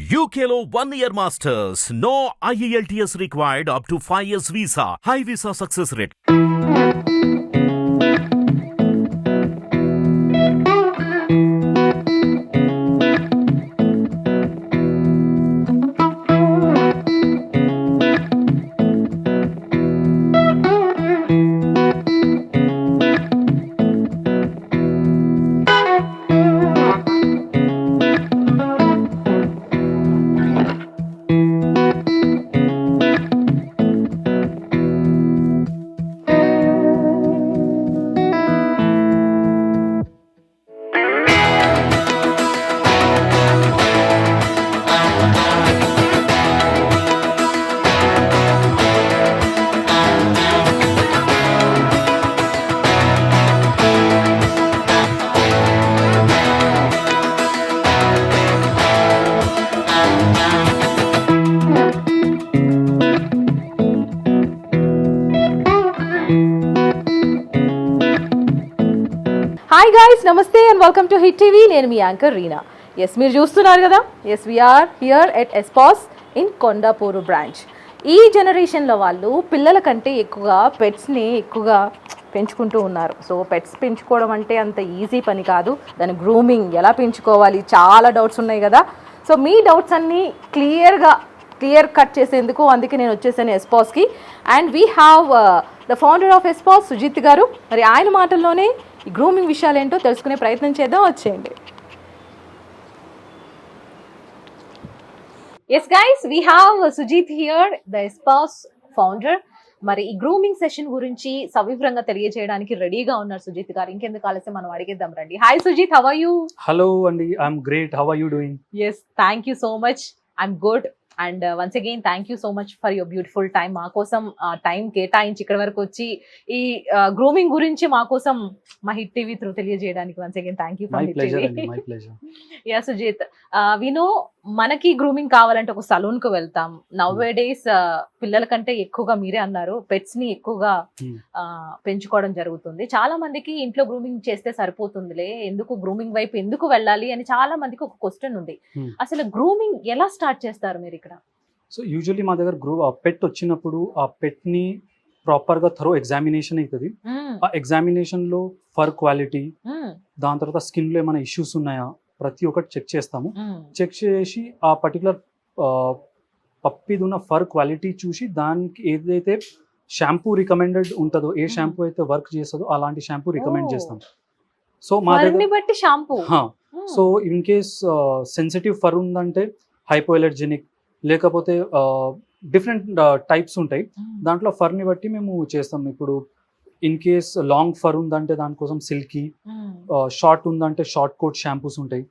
UKLO 1 year masters. No IELTS required up to 5 years visa. High visa success rate. Hi guys, నమస్తే and welcome to hit TV. నేను మీ anchor Reena. మీరు చూస్తున్నారు కదా, we're here at Espaws in Kondapur branch. ఈ జనరేషన్లో వాళ్ళు పిల్లల కంటే ఎక్కువగా పెట్స్ని ఎక్కువగా పెంచుకుంటూ ఉన్నారు. సో పెట్స్ పెంచుకోవడం అంటే అంత ఈజీ పని కాదు. దాని గ్రూమింగ్ ఎలా పెంచుకోవాలి, చాలా డౌట్స్ ఉన్నాయి కదా. సో మీ డౌట్స్ అన్నీ క్లియర్ కట్ చేసేందుకు అందుకే నేను వచ్చేసాను ఎస్పాస్కి. And we have the founder of Espaws, Sujith garu. మరి ఆయన మాటల్లోనే ఈ గ్రూమింగ్ విషయాలు ఏంటో తెలుసుకునే ప్రయత్నం చేద్దాం, వచ్చేయండి. Yes guys, we have Sujith here, the Espaws founder. మరి ఈ గ్రూమింగ్ సెషన్ గురించి సవివరంగా తెలియజేయడానికి రెడీగా ఉన్నారు సుజిత్ గారు. ఇంకెందుకు ఆలస్యం, మనం అడిగేద్దాం రండి. Hi Sujith, how are you? Hello అండి, I'm great. How are you doing? Yes, thank you so much. I'm good. And once again thank you so much for your beautiful time. మా కోసం టైం కేటాయించి ఇక్కడ వరకు వచ్చి ఈ గ్రూమింగ్ గురించి మా కోసం మా హిట్ టీవీ త్రూ తెలియజేయడానికి once again thank you for Hit TV. Yeah Sujith, we know మనకి గ్రూమింగ్ కావాలంటే ఒక సలూన్ కు వెళ్తాం. నవ్ డేస్ పిల్లల కంటే ఎక్కువగా, మీరే అన్నారు, పెట్స్ ని ఎక్కువగా పెంచుకోవడం జరుగుతుంది. చాలా మందికి ఇంట్లో గ్రూమింగ్ చేస్తే సరిపోతుందిలే, ఎందుకు గ్రూమింగ్ వైపు ఎందుకు వెళ్ళాలి అని చాలా మందికి ఒక క్వశ్చన్ ఉంది. అసలు గ్రూమింగ్ ఎలా స్టార్ట్ చేస్తారు మీరు ఇక్కడ? సో యూజువల్లీ మా దగ్గర పెట్ వచ్చినప్పుడు ఆ పెట్ ని ప్రాపర్ గా థరో ఎగ్జామినేషన్ అవుతుంది. ఆ ఎగ్జామినేషన్ లో ఫర్ క్వాలిటీ, దాని తర్వాత స్కిన్ లో ఏమైనా ఇష్యూస్ ఉన్నాయా, ప్రతి ఒక్కటి చెక్ చేస్తాము. చెక్ చేసి ఆ పర్టికులర్ పప్పిది ఉన్న ఫర్ క్వాలిటీ చూసి దానికి ఏదైతే షాంపూ రికమెండెడ్ ఉంటుందో, ఏ షాంపూ అయితే వర్క్ చేస్తుందో అలాంటి షాంపూ రికమెండ్ చేస్తాం. సో మా దగ్గర shampoo, so in case sensitive for ఉందంటే హైపోఎలర్జెనిక్, లేకపోతే డిఫరెంట్ టైప్స్ ఉంటాయి. దాంట్లో ఫర్ని బట్టి మేము చేస్తాం. ఇప్పుడు ఇన్ కేస్ లాంగ్ ఫర్ ఉందంటే దానికోసం సిల్కీ, షార్ట్ ఉందంటే షార్ట్ కోట్ షాంపూస్ ఉంటాయి.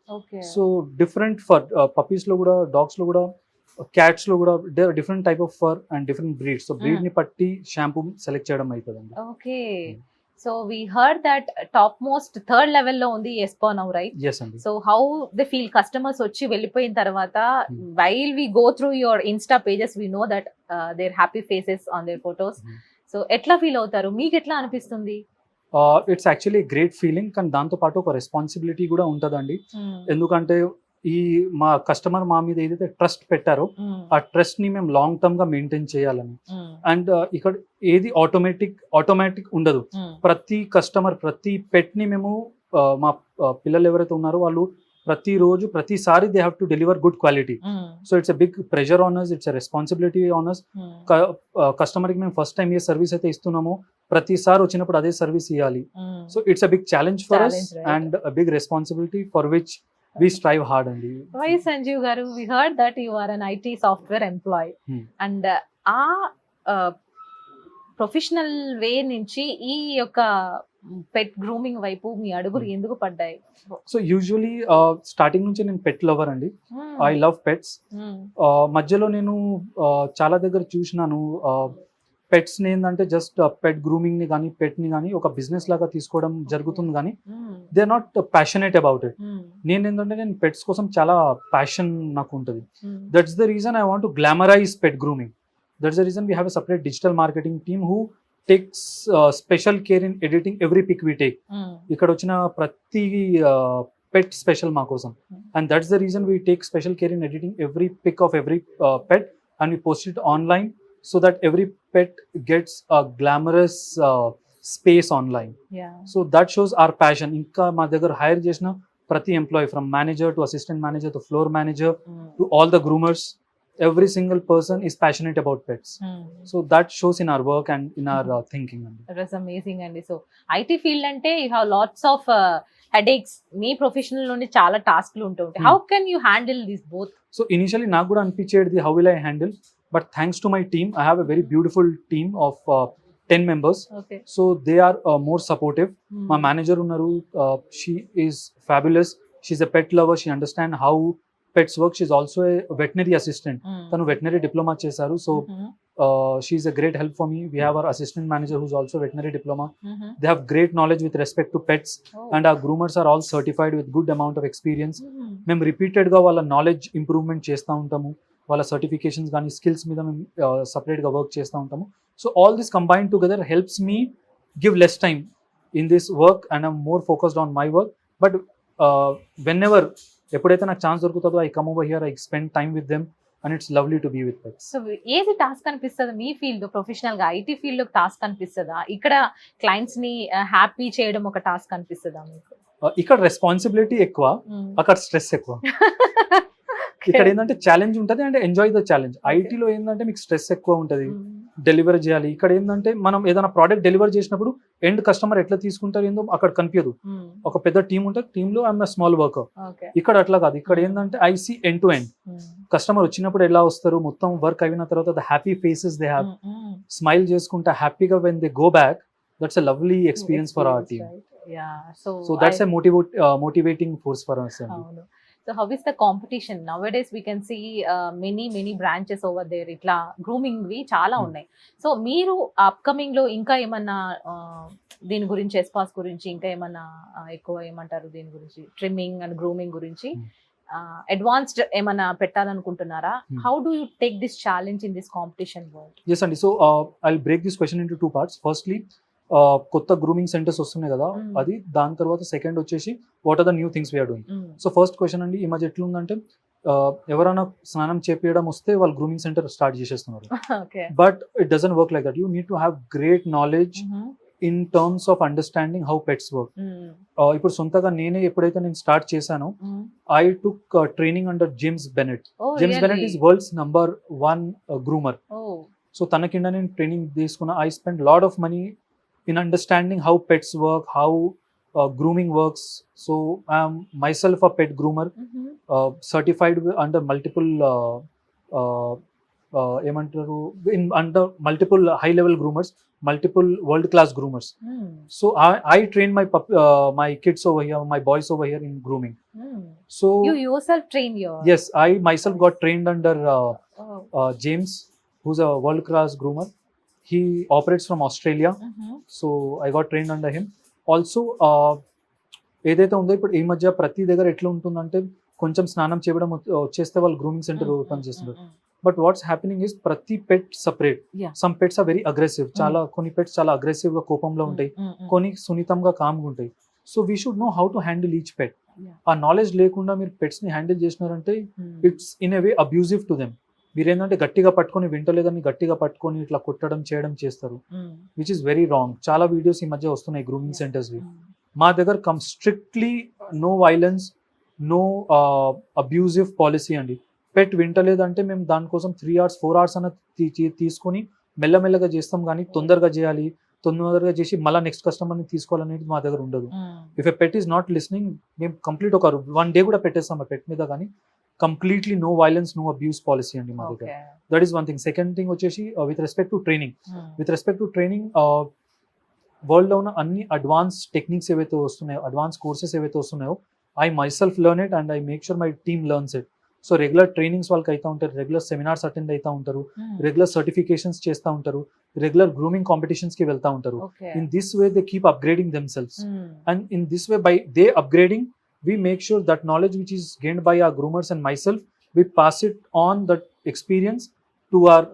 సో డిఫరెంట్ ఫర్ పప్పీస్ లో కూడా, డాగ్స్ లో కూడా, క్యాట్స్ లో కూడా different type of fur and different breeds. So breed ని బట్టి షాంపూ సెలెక్ట్ చేయడం అవుతుంది. Okay, so we heard that top most third level లో ఉంది spa now, right? yes andi. So how they feel, customers వచ్చి వెళ్ళిపోయిన తర్వాత while we go through your insta pages we know that their happy faces on their photos. So ఎట్లా feel అవుతారు, మీకు ఎట్లా అనిపిస్తుంది? ఇట్స్ యాక్చువల్లీ గ్రేట్ ఫీలింగ్, కానీ దాంతో పాటు ఒక రెస్పాన్సిబిలిటీ కూడా ఉంటుందండి. ఎందుకంటే ఈ మా కస్టమర్ మా మీద ఏదైతే ట్రస్ట్ పెట్టారో ఆ ట్రస్ట్ ని మేము లాంగ్ టర్మ్ గా మెయింటైన్ చేయాలని. అండ్ ఇక్కడ ఏది ఆటోమేటిక్ ఉండదు. ప్రతి కస్టమర్, ప్రతి పెట్ ని మేము మా పిల్లలు ఎవరైతే ఉన్నారో వాళ్ళు ప్రతిరోజు, ప్రతిసారి they have to deliver good quality. So it's a big pressure on us, it's a responsibility on us. Customer కి మేము ఫస్ట్ టైం ఏ సర్వీస్ అయితే ఇస్తున్నామో ప్రతిసారి వచ్చినప్పుడు అదే సర్వీస్ ఇవ్వాలి. So it's a big challenge for us and a big responsibility for which we strive hard andi. Why Sanjeev garu, we heard that you are an IT software employee and professional వే నుంచి ఈ యొక్క పెట్ grooming వైపు మీ అడుగులు ఎందుకు పడ్డాయి? So usually starting నుంచి నేను పెట్ lover అండి. I love pets. మధ్యలో నేను చాలా దగ్గర చూసినాను పెట్స్ ని ఏంటంటే జస్ట్ పెట్ గ్రూమింగ్ ని కానీ పెట్ ని కానీ ఒక బిజినెస్ లాగా తీసుకోవడం జరుగుతుంది, కానీ they are not passionate about it. నేను పెట్స్ కోసం చాలా ప్యాషన్ నాకు ఉంటుంది. That's the reason I want to glamorize pet grooming. That's the reason we have a separate digital marketing team who takes special care in editing every pic we take. ఇక్కడ వచ్చిన ప్రతి pet special మా కోసం. And that's the reason we take special care in editing every pic of every pet and we post it online so that every pet gets a glamorous space online. So that shows hour passion. ఇంకా మా దగ్గర hire చేసిన ప్రతి employee from manager to assistant manager to floor manager to all the గ్రూమర్స్, every single person is passionate about pets. So that shows in our work and in our thinking. That was amazing అండి. So IT field అంటే you have lots of headaches. Me professional లోనే చాలా టాస్క్లు ఉంటుంటాయి. How can you handle this both? So initially నాకు కూడా అనిపించేది how will I handle, but thanks to my team I have a very beautiful team of 10 members. Okay. So they are more supportive. My manager unnaru, she is fabulous. She's a pet lover. She understands how pets work. She's also a veterinary assistant. Tanu veterinary diploma chesaru. So she's a great help for me. We have our assistant manager who's also veterinary diploma. They have great knowledge with respect to pets. And our groomers are all certified with good amount of experience. Mem repeated ga wala knowledge improvement chesta untamu. Wala certifications gaani skills మీద మేము separate గా work చేస్తూ ఉంటాము. So all this combined together helps me give less time in this work and I'm more focused on my work. But whenever ఎప్పుడైతే నాకు chance దొరుకుతుందో I come over here, I spend time with them and it's lovely to be with pets. So ఏది task అనిపిస్తుంది మీ field professional గా? IT field లో task అనిపిస్తుందా? ఇక్కడ క్లయింట్స్ ని హ్యాపీ చేయడం ఒక టాస్క్ అనిపిస్తుందా మీకు? ఇక్కడ రెస్పాన్సిబిలిటీ ఎక్కువ, అక్కడ స్ట్రెస్ ఎక్కువ. ఇక్కడ ఏంటంటే ఛాలెంజ్ ఉంటుంది అంటే ఎంజాయ్ ద ఛాలెంజ్. ఐటీలో ఏంటంటే మీకు స్ట్రెస్ ఎక్కువ ఉంటుంది, డెలివరీ చేయాలి. ఇక్కడ ఏంటంటే మనం ఏదైనా ప్రోడక్ట్ డెలివర్ చేసినప్పుడు ఎండ్ కస్టమర్ ఎట్లా తీసుకుంటారు ఏందో అక్కడ కన్ఫ్యూజ్. ఒక పెద్ద టీమ్ ఉంటుంది, టీమ్ లో ఐఎమ్ స్మాల్ వర్కర్. ఇక్కడ అట్లా కాదు. ఇక్కడ ఏంటంటే I see end to end. Customer వచ్చినప్పుడు ఎలా వస్తారు, మొత్తం వర్క్ అయిన తర్వాత the happy faces they have, smile చేసుకుంటా హ్యాపీగా when they go back. That's a lovely experience for our team. So that's a motivating force for us. So how is the competition nowadays? We can see many branches over there. Itla grooming vi chaala unnai. So meeru upcoming lo inka emanna దీని గురించి ఎస్పాస్ గురించి ఇంకా ఏమన్నా ఎక్కువ ఏమంటారు దీని గురించి trimming and grooming గురించి అడ్వాన్స్డ్ ఏమన్నా పెట్టాలనుకుంటున్నారా? How do you take this challenge in this competition world? yes అండి. So I will break this question into 2 parts. Firstly కొత్త గ్రూమింగ్ సెంటర్స్ వస్తున్నాయి కదా, అది. దాని తర్వాత సెకండ్ వచ్చేసి what are the new things we're doing. So first question అండి, ఈ మధ్య ఎట్లుందంటే ఎవరైనా స్నానం చేపించడం వస్తే వాళ్ళు గ్రూమింగ్ సెంటర్ స్టార్ట్ చేసేస్తున్నారు. But it doesn't work like that. You need to have great knowledge in terms of understanding how pets work. ఇప్పుడు సొంతగా నేనే ఎప్పుడైతే నేను స్టార్ట్ చేశానో I took training under James Bennett. James Bennett is world's number 1 groomer. So తన కింద నేను training తీసుకున్నా. I spend lot of money in understanding how pets work, how grooming works. So I am myself a pet groomer, certified under multiple under multiple high level groomers, multiple world class groomers. So I train my kids over here, my boys over here in grooming. So you yourself train your? Yes, I myself got trained under James, who's a world class groomer. He operates from Australia. So I got trained under him. Also ఏదైతే ఉందో ఇప్పుడు ఈ మధ్య ప్రతి దగ్గర ఎట్లా ఉంటుందంటే కొంచెం స్నానం చేయడం వచ్చేస్తే వాళ్ళు గ్రూమింగ్ సెంటర్ ఓపెన్ చేస్తున్నారు. బట్ వాట్స్ హ్యాపెనింగ్ ఇస్ ప్రతి pet separate. Some pets are very aggressive. చాలా కొన్ని పెట్స్ చాలా అగ్రెసివ్ గా కోపంలో ఉంటాయి, కొన్ని సున్నితంగా కామ్గా ఉంటాయి. So we should know how to handle each pet. ఆ నాలెడ్జ్ లేకుండా మీరు పెట్స్ ని హ్యాండిల్ చేసినారంటే it's in a way abusive to them. మీరు ఏంటంటే గట్టిగా పట్టుకొని వింటలేదని గట్టిగా పట్టుకొని ఇట్లా కొట్టడం చేయడం చేస్తారు, విచ్ ఇస్ వెరీ రాంగ్. చాలా వీడియోస్ ఈ మధ్య వస్తున్నాయి గ్రూమింగ్ సెంటర్స్. మా దగ్గర come strictly no violence, no abusive policy అండి. పెట్ వింటలేదంటే మేము దానికోసం 3 hours 4 hours అన్న తీసుకొని మెల్లమెల్లగా చేస్తాం. కానీ తొందరగా చేసి మళ్ళీ నెక్స్ట్ కస్టమర్ని తీసుకోవాలనేది మా దగ్గర ఉండదు. If a pet is not listening మేము కంప్లీట్ ఒక 1 day కూడా పెట్టేస్తాం ఆ పెట్ మీద. కానీ completely no violence, no abuse policy అండి మా దగ్గర. That is 1 thing. Second thing వచ్చేసి with respect to training world లో ఉన్న అన్ని అడ్వాన్స్ టెక్నిక్స్ ఏవైతే వస్తున్నాయో, అడ్వాన్స్ కోర్సెస్ ఏవైతే వస్తున్నాయో, I myself learn it and I make sure my team learns it. So regular trainings వాళ్ళకి అవుతా ఉంటారు, రెగ్యులర్ సెమినార్స్ అటెండ్ అవుతా ఉంటారు, రెగ్యులర్ సర్టిఫికేషన్స్ చేస్తూ ఉంటారు, రెగ్యులర్ గ్రూమింగ్ కాంపిటీషన్స్ కి వెళ్తా ఉంటారు. In this way they keep upgrading themselves and in this way by they upgrading we make sure that knowledge which is gained by our groomers and myself, we pass it on that experience to our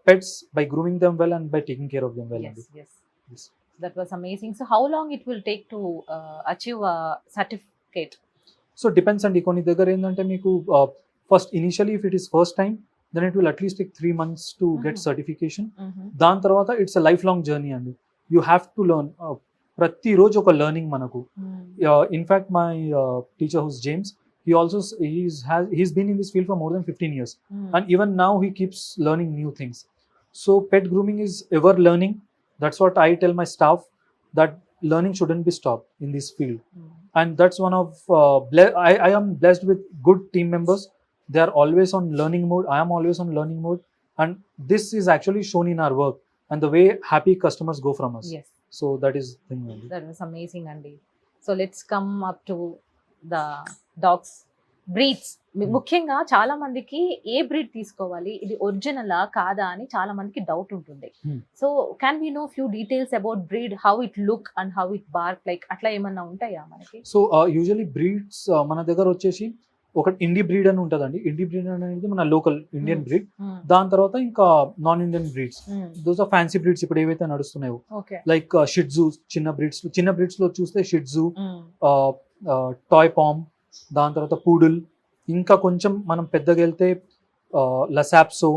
pets by grooming them well and by taking care of them well. Yes. That was amazing. So how long it will take to achieve a certificate? So depends అండి, కొన్ని దగ్గర ఏంటంటే మీకు first initially if it is first time then it will at least take 3 months to get certification. దాని తర్వాత it's a life long journey అండి. You have to learn. ప్రతిరోజు ఒక లెర్నింగ్ మనకు. In fact my teacher who's James, he also he's been in this field for more than 15 years, and even now he keeps learning new things. So pet grooming is ever learning. That's what I tell my staff, that learning shouldn't be stopped in this field. And that's one of I am blessed with good team members. They are always on learning mode. I am always on learning mode, and this is actually shown in our work and the way happy customers go from us. Yes, So that is thing only. that was amazing అండి. So let's come up to the dogs breeds. ముఖ్యంగా చాలా మందికి ఏ breed తీసుకోవాలి, ఇది ఒరిజినలా కాదా అని చాలా మందికి డౌట్ ఉంటుంది. So can we know few details about breed, how it look and how it bark, like అట్లా ఏమన్నా ఉంటాయా మనకి? సో యూజువలీ బ్రీడ్స్ మన దగ్గర వచ్చేసి ఒక ఇండి బ్రీడ్ అని ఉంటుందండి. ఇండి బ్రీడ్ అనేది మన లోకల్ ఇండియన్ బ్రీడ్. దాని తర్వాత ఇంకా non Indian breeds, those are fancy breeds ఇప్పుడు ఏవైతే నడుస్తున్నాయో, లైక్ షిట్జూ. చిన్న బ్రీడ్స్ లో చూస్తే షిట్జూ, టాయ్ పామ్, దాని తర్వాత పూడుల్. ఇంకా కొంచెం మనం పెద్దగా వెళ్తే లసాప్సో,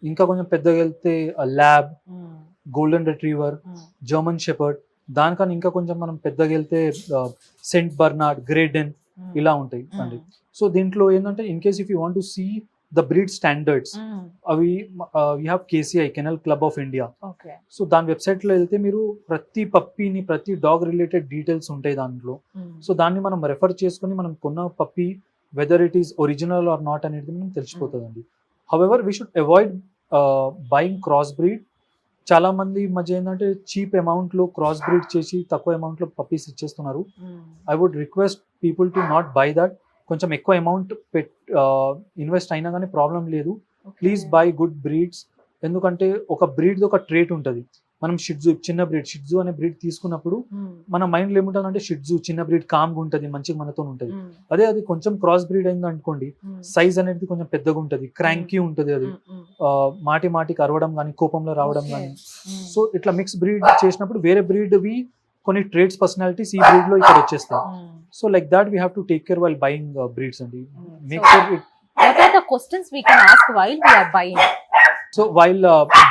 ఇంకా కొంచెం పెద్దగా వెళ్తే lab, golden retriever, German shepherd. దానికన్నా ఇంకా కొంచెం మనం పెద్దగా వెళ్తే సెంట్ బర్నార్డ్, గ్రేడెన్, ఇలా ఉంటాయి అండి. సో దీంట్లో ఏంటంటే in case if you want to see the breed standards, అవి we have KCI, kennel club of India. So దాని వెబ్సైట్ లో వెళ్తే మీరు ప్రతి పప్పీని, ప్రతి డాగ్ రిలేటెడ్ డీటెయిల్స్ ఉంటాయి దాంట్లో. సో దాన్ని మనం రెఫర్ చేసుకుని మనం కొన్న puppy whether it is original or not అనేది మనం తెలిసిపోతుందండి. However we should avoid buying cross breed. చాలా మంది ఈ మధ్య ఏంటంటే చీప్ అమౌంట్ లో క్రాస్ బ్రీడ్ చేసి తక్కువ అమౌంట్ లో పప్పీస్ ఇచ్చేస్తున్నారు. I would request people to not buy that. కొంచెం ఎక్కువ అమౌంట్ ఇన్వెస్ట్ అయినా కానీ ప్రాబ్లం లేదు. Please buy good breeds. ఎందుకంటే ఒక బ్రీడ్ ఒక ట్రేట్ ఉంటుంది. మనం షిట్జూ, చిన్న బ్రీడ్ షిట్జూ అనే బ్రీడ్ తీసుకున్నప్పుడు మన మైండ్ లో ఏముంటుంది అంటే షిట్జూ చిన్న బ్రీడ్ కామ్గా ఉంటుంది, మంచిగా మనతో ఉంటుంది. అదే అది కొంచెం క్రాస్ బ్రీడ్ అయింది అనుకోండి, సైజ్ అనేది కొంచెం పెద్దగా ఉంటుంది, క్రాంకీ ఉంటుంది, అది మాటికి అరవడం కానీ కోపంలో రావడం కానీ. సో ఇట్లా మిక్స్ బ్రీడ్ చేసినప్పుడు వేరే బ్రీడ్ వి కొన్ని ట్రేడ్స్, పర్సనాలిటీస్ ఈ బ్రీడ్ లో ఇక్కడ వచ్చేస్తాయి. So like that we have to take care while buying breeds అండి. Make sure it. What are the questions we can ask while we are buying? So while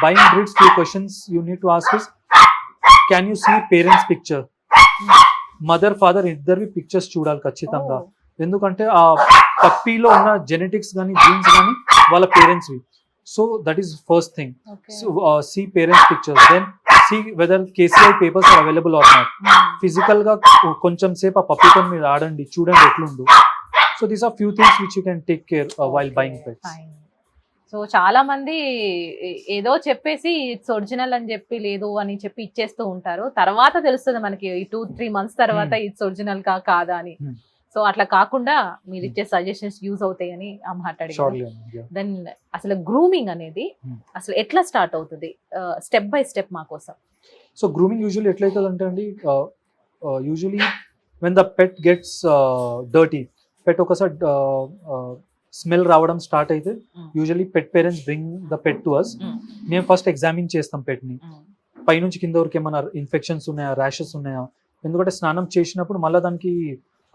buying breeds, few questions you need to ask is, can you see parents picture? Mother, father ఇద్దరివి pictures చూడాలి ఖచ్చితంగా. ఎందుకంటే ఆ పప్పీలో ఉన్న genetics కానీ genes కానీ వాళ్ళ పేరెంట్స్వి. So that is first thing. So see parents pictures, then see whether KCI papers are available or not. Physical గా కొంచెం సేపు ఆ పప్పీతో మీరు ఆడండి, చూడండి ఎట్లుందో. So these are few things which you can take care while buying pets. So చాలా మంది ఏదో చెప్పేసి ఇట్స్ ఒరిజినల్ అని చెప్పి లేదు అని చెప్పి ఇచ్చేస్తూ ఉంటారు. తర్వాత తెలుస్తుంది మనకి 2-3 months తర్వాత ఇట్స్ ఒరిజినల్ కాదా అని. సో అట్లా కాకుండా మీరు ఇచ్చే సజెషన్స్ యూజ్ అవుతాయని ఆ మాట్లాడి. దెన్ అసలు గ్రూమింగ్ అనేది అసలు ఎట్లా స్టార్ట్ అవుతుంది, స్టెప్ బై స్టెప్ మా కోసం? సో గ్రూమింగ్ యూజువల్లీ ఎట్లయితుంది అంటే అండి, usually when the pet gets dirty, pet ఒకసారి స్మెల్ రావడం స్టార్ట్ అయితే usually pet parents bring the pet to us. మేము ఫస్ట్ ఎగ్జామిన్ చేస్తాం పెట్ని, పైనుంచి కింద వరకు ఏమైనా ఇన్ఫెక్షన్స్ ఉన్నాయా, ర్యాషెస్ ఉన్నాయా. ఎందుకంటే స్నానం చేసినప్పుడు మళ్ళీ దానికి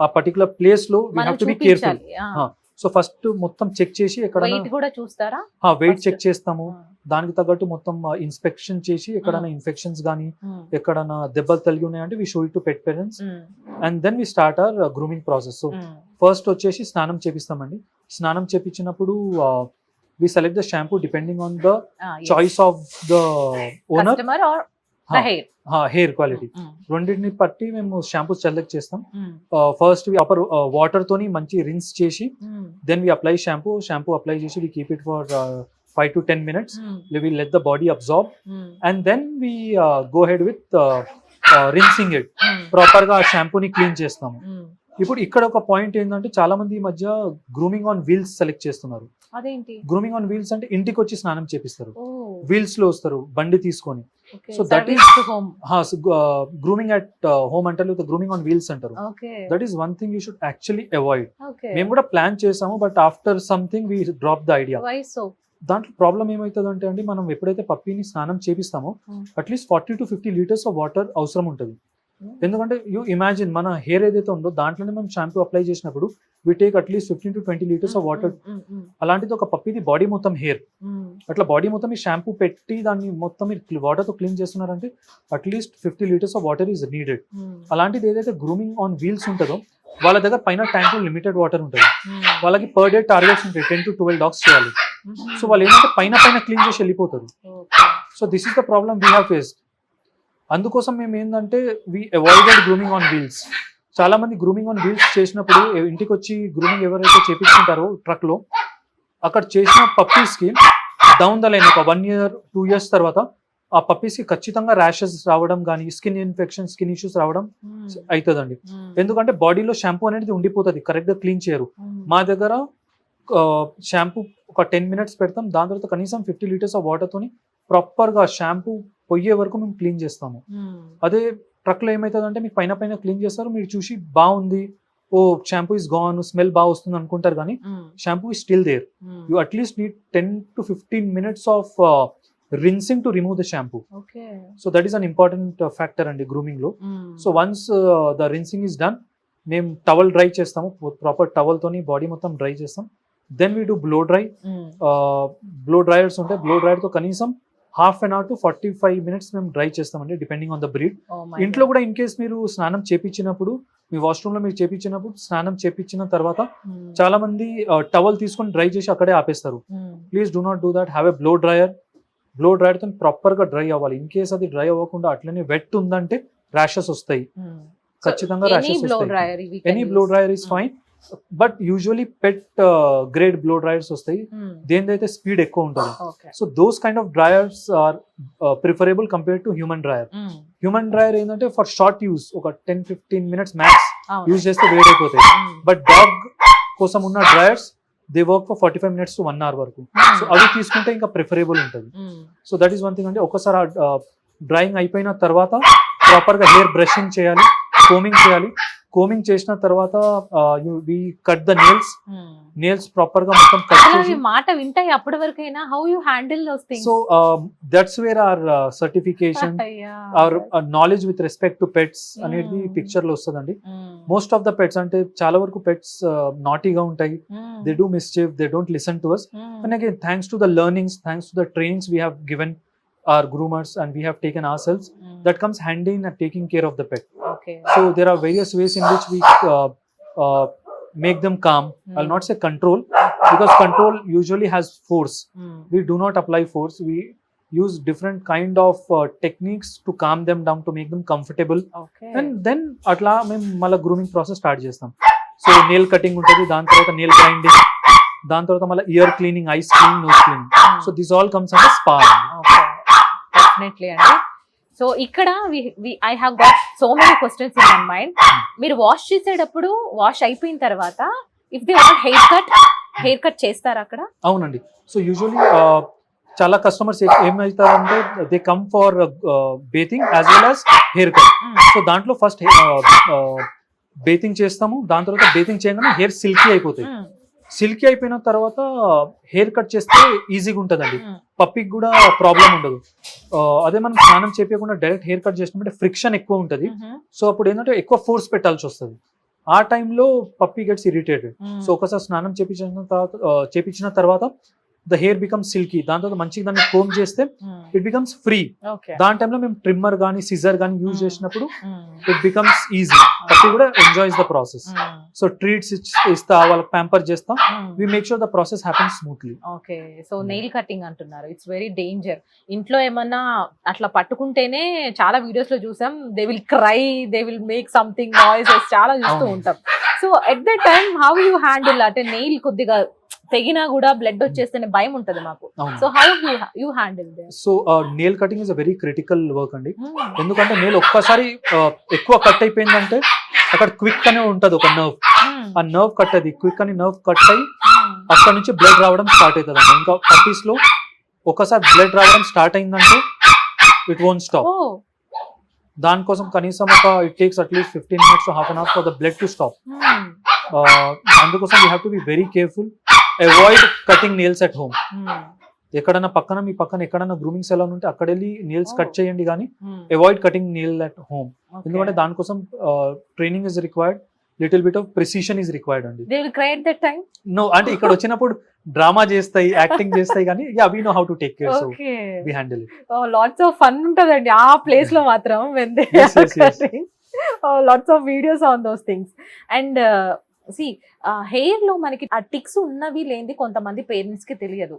ఆ పర్టికులర్ ప్లేస్ లో we have to be careful. So first మొత్తం చెక్ చేసి ఎక్కడైనా వెయిట్ చెక్ చేస్తాము. దానికి తగ్గట్టు మొత్తం ఇన్స్పెక్షన్ చేసి ఎక్కడైనా ఇన్ఫెక్షన్స్ కానీ ఎక్కడైనా దెబ్బలు తగిలి ఉన్నాయంటే we show it to pet parents and then we start our grooming process. So first వచ్చేసి స్నానం చేపిస్తామండి. స్నానం చేపించినప్పుడు we select the shampoo depending on the choice of the owner, hair quality. రెండింటిని బట్టి మేము షాంపూస్ సెలెక్ట్ చేస్తాం. ఫస్ట్ అప్పర్ వాటర్ తోని మంచి రిన్స్ చేసి then we apply shampoo apply చేసి we keep it for 5 to 10 minutes. We will let the body absorb and then we go ahead with rinsing it. Proper గా షాంపూని clean చేస్తాము. ఇప్పుడు ఇక్కడ ఒక point ఏంటంటే చాలా మంది ఈ మధ్య గ్రూమింగ్ ఆన్ వీల్స్ సెలెక్ట్ చేస్తున్నారు. అదేంటి గ్రూమింగ్ ఆన్ వీల్స్ అంటే ఇంటికి వచ్చి స్నానం చేపిస్తారు, వీల్స్ లో వస్తారు బండి తీసుకొని. So that is grooming at home అంటారు, గ్రూమింగ్ ఆన్ వీల్స్ అంటారు. That is one thing you should actually avoid. మేము కూడా ప్లాన్ చేసాము but after something we drop the idea. దాంట్లో ప్రాబ్లం ఏమవుతుంది అంటే అండి, మనం ఎప్పుడైతే పప్పీని స్నానం చేపిస్తామో at least 40 to 50 liters of water అవసరం ఉంటుంది. ఎందుకంటే యూ ఇమాజిన్ మన హెయిర్ ఏదైతే ఉందో దాంట్లోనే మనం షాంపూ అప్లై చేసినప్పుడు we take at least 15 to 20 liters of water. అలాంటిది ఒక పప్పిది బాడీ మొత్తం హెయిర్, అట్లా బాడీ మొత్తం ఈ షాంపూ పెట్టి దాన్ని మొత్తం మీరు వాటర్తో క్లీన్ చేస్తున్నారంటే at least 50 liters of water is needed. అలాంటిది ఏదైతే గ్రూమింగ్ ఆన్ వీల్స్ ఉంటుందో వాళ్ళ దగ్గర పైన ట్యాంక్ లో లిమిటెడ్ వాటర్ ఉంటుంది, వాళ్ళకి పర్ డే టార్గెట్స్ ఉంటాయి 10 to 12 డాగ్స్ చేయాలి. సో వాళ్ళు ఏంటంటే పైన క్లీన్ చేసి వెళ్ళిపోతారు. So this is the problem we have faced. అందుకోసం మేము ఏంటంటే we avoided grooming on wheels. చాలా మంది గ్రూమింగ్ ఆన్ వీల్స్ చేసినప్పుడు ఇంటికి వచ్చి గ్రూమింగ్ ఎవరైతే చేపించుకుంటారో ట్రక్ లో, అక్కడ చేసిన పప్పీస్ కి డౌన్ ద లైన్ ఒక 1 year 2 years తర్వాత ఆ పప్పీస్ కి ఖచ్చితంగా ర్యాషెస్ రావడం కానీ స్కిన్ ఇన్ఫెక్షన్, స్కిన్ ఇష్యూస్ రావడం అవుతుందండి. ఎందుకంటే బాడీలో షాంపూ అనేది ఉండిపోతుంది, కరెక్ట్ గా క్లీన్ చేయరు. మా దగ్గర షాంపూ ఒక 10 minutes పెడతాం, దాని తర్వాత కనీసం 50 liters ఆఫ్ వాటర్ తోని ప్రాపర్ గా షాంపూ పోయే వరకు మేము క్లీన్ చేస్తాము. అదే ట్రక్ లో ఏమవుతుందంటే మీకు పైన క్లీన్ చేస్తారు, మీరు చూసి బాగుంది, oh shampoo is gone, smell బాగా వస్తుంది అనుకుంటారు, కానీ shampoo is still there. You at least need 10 to 15 minutes of rinsing to remove the shampoo. Okay. So that is an important factor and grooming lo. So once the rinsing is done, మేము towel dry చేస్తాము, proper towel తోని body మొత్తం dry చేస్తాం. Then we do blow dry. Blow dryers ఉంటాయి, blow dryer తో కనీసం 1/2 hour to 45 minutes మేము dry చేస్తామండి, డిపెండింగ్ ఆన్ ద బ్రీడ్. ఇంట్లో కూడా ఇన్ కేస్ మీరు స్నానం చేపించినప్పుడు, మీ వాష్రూమ్ లో మీరు చేపించినప్పుడు, స్నానం చేపించిన తర్వాత చాలా మంది టవల్ తీసుకొని డ్రై చేసి అక్కడే ఆపేస్తారు. Please do not do that. Have a blow dryer. Blow dryer తో ప్రాపర్ గా డ్రై అవ్వాలి. ఇన్ కేస్ అది డ్రై అవ్వకుండా అట్లనే వెట్ ఉందంటే ర్యాషెస్ వస్తాయి, ఖచ్చితంగా ర్యాషెస్ వస్తాయి. Any blow dryer is fine, but usually pet grade blow dryers వస్తాయి, దేనిదైతే స్పీడ్ ఎక్కువ ఉంటుంది. So those kind of dryers are preferable compare to human dryer. Human dryer ఏంటంటే ఫర్ షార్ట్ యూస్, ఒక 10-15 minutes మ్యాక్స్ యూజ్ చేస్తే వేడైపోతాయి. But dog కోసం ఉన్న dryers they work for 45 minutes to 1 hour వరకు. సో అవి తీసుకుంటే ఇంకా ప్రిఫరబుల్ ఉంటుంది. So that is one thing. అంటే ఒకసారి డ్రైయింగ్ అయిపోయిన తర్వాత ప్రాపర్ గా హెయిర్ బ్రషింగ్ చేయాలి, కోమింగ్ చేయాలి. కోమింగ్ చేసిన తర్వాత వి కట్ ద నేల్స్ ప్రాపర్ గా మొత్తం కట్ చేసి మాట వింటాయి అప్పటి వరకైనా. How you handle those things? So that's where hour certification, our knowledge with respect to pets అనేది పిక్చర్ లో వస్తుందండి. మోస్ట్ ఆఫ్ ద పెట్స్, అంటే చాలా వరకు పెట్స్ నాటీగా ఉంటాయి, they do mischief, they don't listen to us. And again, thanks to the learnings, thanks to the trainings we have given our groomers and we have taken ourselves, that comes handy in taking care of the pet. Okay. So there are various ways in which we make them calm. I'll not say control, because control usually has force. We do not apply force. We use different kind of techniques to calm them down, to make them comfortable. Okay. And then atla mem mala grooming process start chestam. So nail cutting untadi, dan tarvata nail grinding, dan tarvata mala ear cleaning, eyes cleaning, nose cleaning. So this all comes under spa. Okay. Definitely అండి. So ఇక్కడ I have got so many questions in my mind. మీరు wash చేసేటప్పుడు, wash అయిపోయిన తర్వాత if they want haircut చేస్తారా అక్కడ? అవునండి. So usually చాలా కస్టమర్స్ ఏమవుతారంటే they come for bathing as well as haircut. So దాంట్లో ఫస్ట్ బేతింగ్ చేస్తాము, దాని తర్వాత బేతింగ్ చేయగానే హెయిర్ సిల్కీ అయిపోతాయి. సిల్కీ అయిపోయిన తర్వాత హెయిర్ కట్ చేస్తే ఈజీగా ఉంటుందండి, పప్పికి కూడా ప్రాబ్లం ఉండదు. అదే మనం స్నానం చేయకుండా డైరెక్ట్ హెయిర్ కట్ చేసినప్పుడు ఫ్రిక్షన్ ఎక్కువ ఉంటుంది. సో అప్పుడు ఏంటంటే ఎక్కువ ఫోర్స్ పెట్టాల్సి వస్తుంది. ఆ టైంలో పప్పి గెట్స్ ఇరిటేటెడ్. సో ఒకసారి స్నానం చేపించిన తర్వాత ద హెయిర్ బికమ్స్ సిల్కీ. దాని తర్వాత మంచిగా దాన్ని కోమ్ చేస్తే ఇట్ బికమ్స్ ఫ్రీ. దాని టైంలో మేము ట్రిమ్మర్ కానీ సిజర్ కానీ యూజ్ చేసినప్పుడు ఇట్ బికమ్స్ ఈజీ. పప్పి కూడా enjoys the process. So treats ఇస్తా, వాళ్ళకి ప్యాంపర్ చేస్తాం. We make sure the process happens smoothly. Okay. So nail cutting అంటున్నారు, ఇట్స్ వెరీ డేంజర్. ఇంట్లో ఏమన్నా అట్లా పట్టుకుంటేనే చాలా వీడియోస్ లో చూసాం, they will cry, they will make something noises, చాలా చూస్తూ ఉంటాం. So at the time how you handle? అంటే నెయిల్ కొద్దిగా తెగినా కూడా బ్లడ్ వచ్చేస్తేనే భయం ఉంటది మాకు. So how you handle that? So nail cutting is a very critical work అండి. ఎందుకంటే నెయిల్ ఒక్కసారి ఎక్కువ కట్ అయిపోయిందంటే అక్కడ క్విక్ అనే ఉంటది ఒక నర్వ్, ఆ నర్వ్ కట్ అది క్విక్ అని నర్వ్ కట్ అయ్యి అక్కడ నుంచి బ్లడ్ రావడం స్టార్ట్ అవుతుంది అండి. ఇంకా పప్పీస్ లో ఒకసారి బ్లడ్ రావడం స్టార్ట్ అయిందంటే ఇట్ వోంట్ స్టాప్. దానికోసం కనీసం it takes at least 15 minutes to half an hour for the blood to stop. అందుకోసం we have to be very careful. Avoid cutting nails at home. ఎక్కడన్నా మీ పక్కన ఎక్కడన్నా గ్రూమింగ్ సెలూన్ ఉంటే అక్కడ వెళ్ళి నెయిల్స్ కట్ చేయండి, కానీ avoid cutting nail at home. ఎందుకంటే దానికోసం training is required, little bit of precision is required అండి. They will cry at that time. No, అంటే ఇక్కడ వచ్చినప్పుడు డ్రామా చేస్తాయి, యాక్టింగ్ చేస్తాయి, కానీ yeah we know how to take care, so okay, we handle it. Lots of fun ఉంటదండి ఆ place లో మాత్రం. when they Yes, are yes, yes. cutting. Lots of videos on those things. And see, hair లో మనకి ఆ ticks ఉన్నవి లేనిది కొంతమంది పేరెంట్స్ కి తెలియదు.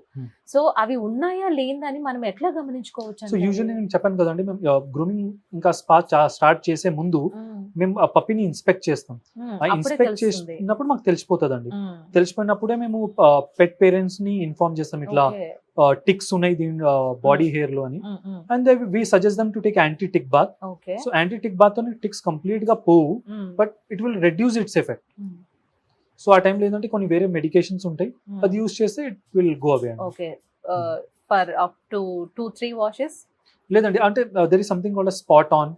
సో అవి ఉన్నాయా లేదని మనం ఎట్లా గమనించుకోవచ్చు? సో యూజువల్లీ నేను చెప్పాను కదండి, మేము గ్రూమింగ్ ఇంకా స్టార్ట్ చేసే ముందు మేము ఆ పప్పిని ఇన్స్పెక్ట్ చేస్తాం. ఆ ఇన్స్పెక్ట్ చేసినప్పుడు మాకు తెలిసిపోతుందండి. తెలిసిపోయినప్పుడే మేము పెట్ పేరెంట్స్ ని ఇన్ఫార్మ్ చేస్తాం, ఇట్లా టిక్స్ ఉన్నాయి దీని బాడీ హెయిర్ లో అని. And we suggest them to take anti tick bath. So anti tick bath తో టిక్స్ కంప్లీట్ గా పోవు, but it will reduce its effect. So ఆ టైంలో ఏంటంటే కొన్ని వేరే మెడికేషన్స్ ఉంటాయి, అది యూజ్ చేస్తే it will go away. Okay, for up to 2-3 washes లేదండి, అంటే there is something called spot on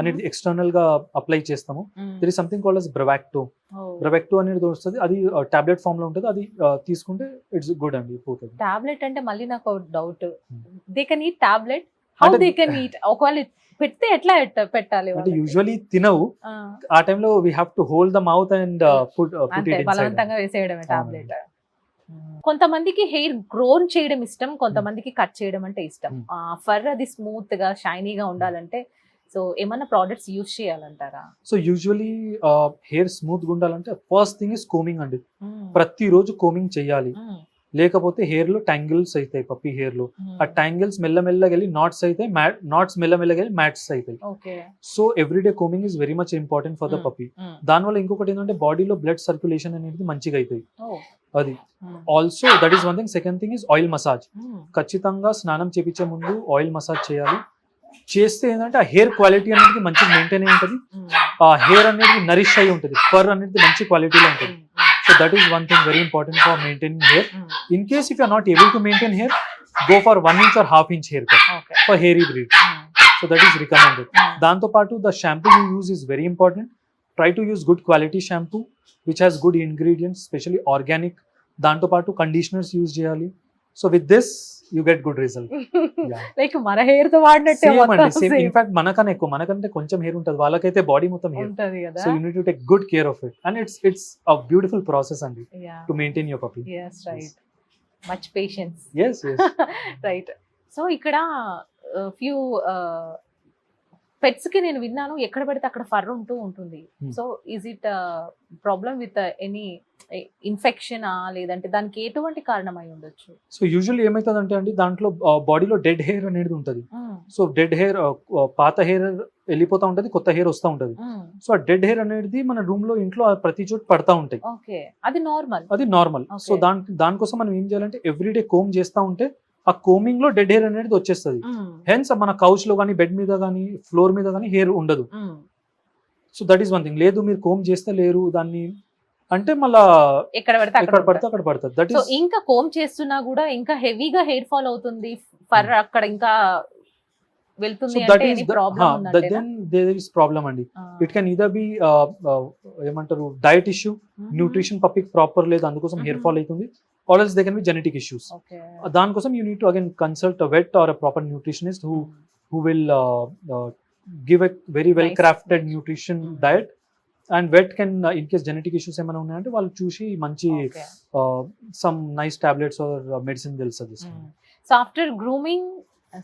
అనేది ఎక్స్టర్నల్ గా అప్లై చేస్తాము. There is something called Bravecto. Bravecto అనేది వస్తుంది, అది టాబ్లెట్ ఫామ్ లో ఉంటుంది, అది తీసుకుంటే ఇట్స్ గుడ్ అండి, పోతుంది. టాబ్లెట్ అంటే మళ్ళీ నాకు doubt, they can eat tablet, how they can eat? ఒకవేళ పెడితే ఎట్లా పెట్టాలి? అంటే యూజువల్లీ తినవు, ఆ టైంలో we have to hold the mouth and put it inside, బలవంతంగా వేసేయడమే టాబ్లెట్. కొంతమందికి హెయిర్ గ్రోన్ చేయడం ఇష్టం, కొంతమందికి కట్ చేయడం అంటే ఇష్టం. ఫర్ అది స్మూత్ గా షైనీగా ఉండాలంటే సో ఏమన్నా ప్రోడక్ట్స్ యూజ్ చేయాలంటారా? సో యూజువల్లీ హెయిర్ స్మూత్ గా ఉండాలంటే ఫస్ట్ థింగ్ ఇస్ కోమింగ్ అండి. ప్రతిరోజు కోమింగ్ చేయాలి, లేకపోతే హెయిర్ లో ట్యాంగిల్స్ అవుతాయి పప్పి హెయిర్ లో. ఆ ట్యాంగిల్స్ మెల్లమెల్లగా వెళ్ళి నాట్స్ అవుతాయి, నాట్స్ మెల్లమెల్లగా వెళ్ళి మ్యాట్స్ అవుతాయి. So everyday combing is very much important for the puppy. దానివల్ల ఇంకొకటి ఏంటంటే బాడీలో బ్లడ్ సర్క్యులేషన్ అనేది మంచిగా అవుతాయి, అది also that is one thing. Second thing is oil massage. ఖచ్చితంగా స్నానం చేపించే ముందు ఆయిల్ మసాజ్ చేయాలి. చేస్తే ఏంటంటే ఆ హెయిర్ క్వాలిటీ అనేది మంచిగా మెయింటైన్ అయి ఉంటుంది, ఆ హెయిర్ అనేది నరిష్ అయి ఉంటుంది, ఫర్ అనేది మంచి క్వాలిటీలో ఉంటుంది. So that is one thing very important for maintaining hair. In case if you are not able to maintain hair, go for 1 inch or half inch haircut for hairy breed. So that is recommended. Danto patu the shampoo you use is very important. Try to use good quality shampoo which has good ingredients, especially organic. Danto patu conditioners use cheyali. So with this you get good result. Like మన hair తో వాడినట్టే మొత్తం same. In fact మనకన్నా ఎక్కువ, మనకంటే కొంచెం hair ఉంటుంది, వాళ్ళకైతే body మొత్తం హెయిర్ ఉంటది కదా. So you need to take good care of it and it's a beautiful process అండి to maintain your puppy. yes, right, much patience. yes right. So ఇక్కడ ఫ్యూ పెట్స్ కి నేను విన్నాను ఎక్కడ పడితే అక్కడ ఫర్ ఉంటూ ఉంటుంది. So is it problem with any infection లేదంటే దానికి ఎటువంటి కారణం అయి ఉండొచ్చు? సో యూజువల్లీ ఏమైతుందంటే అండి, దాంట్లో బాడీలో డెడ్ హెయిర్ అనేది ఉంటుంది. సో డెడ్ హెయిర్, పాత హెయిర్ వెళ్ళిపోతా ఉంటది, కొత్త హెయిర్ వస్తూ ఉంటది. సో ఆ డెడ్ హెయిర్ అనేది మన రూమ్ లో ఇంట్లో ప్రతి చోట పడతా ఉంటాయి. అది నార్మల్. సో దానికోసం మనం ఏం చేయాలంటే ఎవ్రీడే కోమ్ చేస్తా ఉంటే ఆ కోమింగ్ లో డెడ్ హెయిర్ అనేది వచ్చేస్తుంది. హెన్స్ మన కౌచ్ లో కానీ, బెడ్ మీద కానీ, ఫ్లోర్ మీద కానీ హెయిర్ ఉండదు. So that is one thing. లేదు మీరు కోమ్ చేస్తే లేరు దాన్ని అంటే మళ్ళా ఎక్కడ పడితే అక్కడ పడుతుంది. దట్ ఈస్ ఇంకా కోమ్ చేస్తున్నా కూడా ఇంకా హెవీగా హెయిర్ ఫాల్ అవుతుంది, ఫర్ అక్కడ ఇంకా వెళ్తుంది అంటే ఎనీ ప్రాబ్లం ఉందంటే దెన్ దేర్ ఇస్ ప్రాబ్లం అండి. ఇట్ కెన్ ఈదర్ బి ఏమంటారు డైట్ ఇష్యూ, న్యూట్రిషన్ పప్పికి ప్రాపర్ లేదు అందుకోసం హెయిర్ ఫాల్ అవుతుంది, or else there can be genetic issues. దానికోసం you need to again consult a vet or a proper nutritionist who will give a very well crafted nutrition diet, and vet can in case genetic issues ఏమైనా ఉన్నాయంటే వాళ్ళు చూసి మంచి some nice tablets or medicine they'll suggest. So after grooming,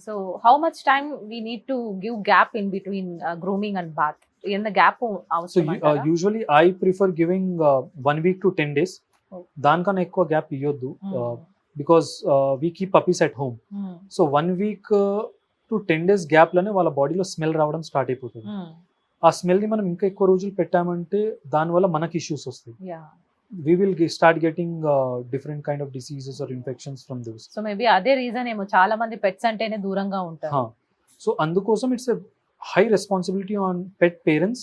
so how much time we need to give gap in between grooming and bath? In the gap avasram usually I prefer giving 1 week to 10 days. దానికన్నా ఎక్కువ gap ఇవ్వద్దు, because we keep puppies at home. So 1 week to 10 days gap లోనే వాళ్ళ బాడీలో smell రావడం start అయిపోతుంది. ఆ smell ని మనం ఇంకా ఎక్కువ రోజులు పెట్టామంటే దానివల్ల మనకి ఇష్యూస్ వస్తాయి. we will start getting different kind of diseases or infections from those. So maybe అదే రీజన్ ఏమో చాలా మంది పెట్స్ అంటేనే దూరంగా ఉంటారు. సో అందుకోసం it's a high responsibility on pet parents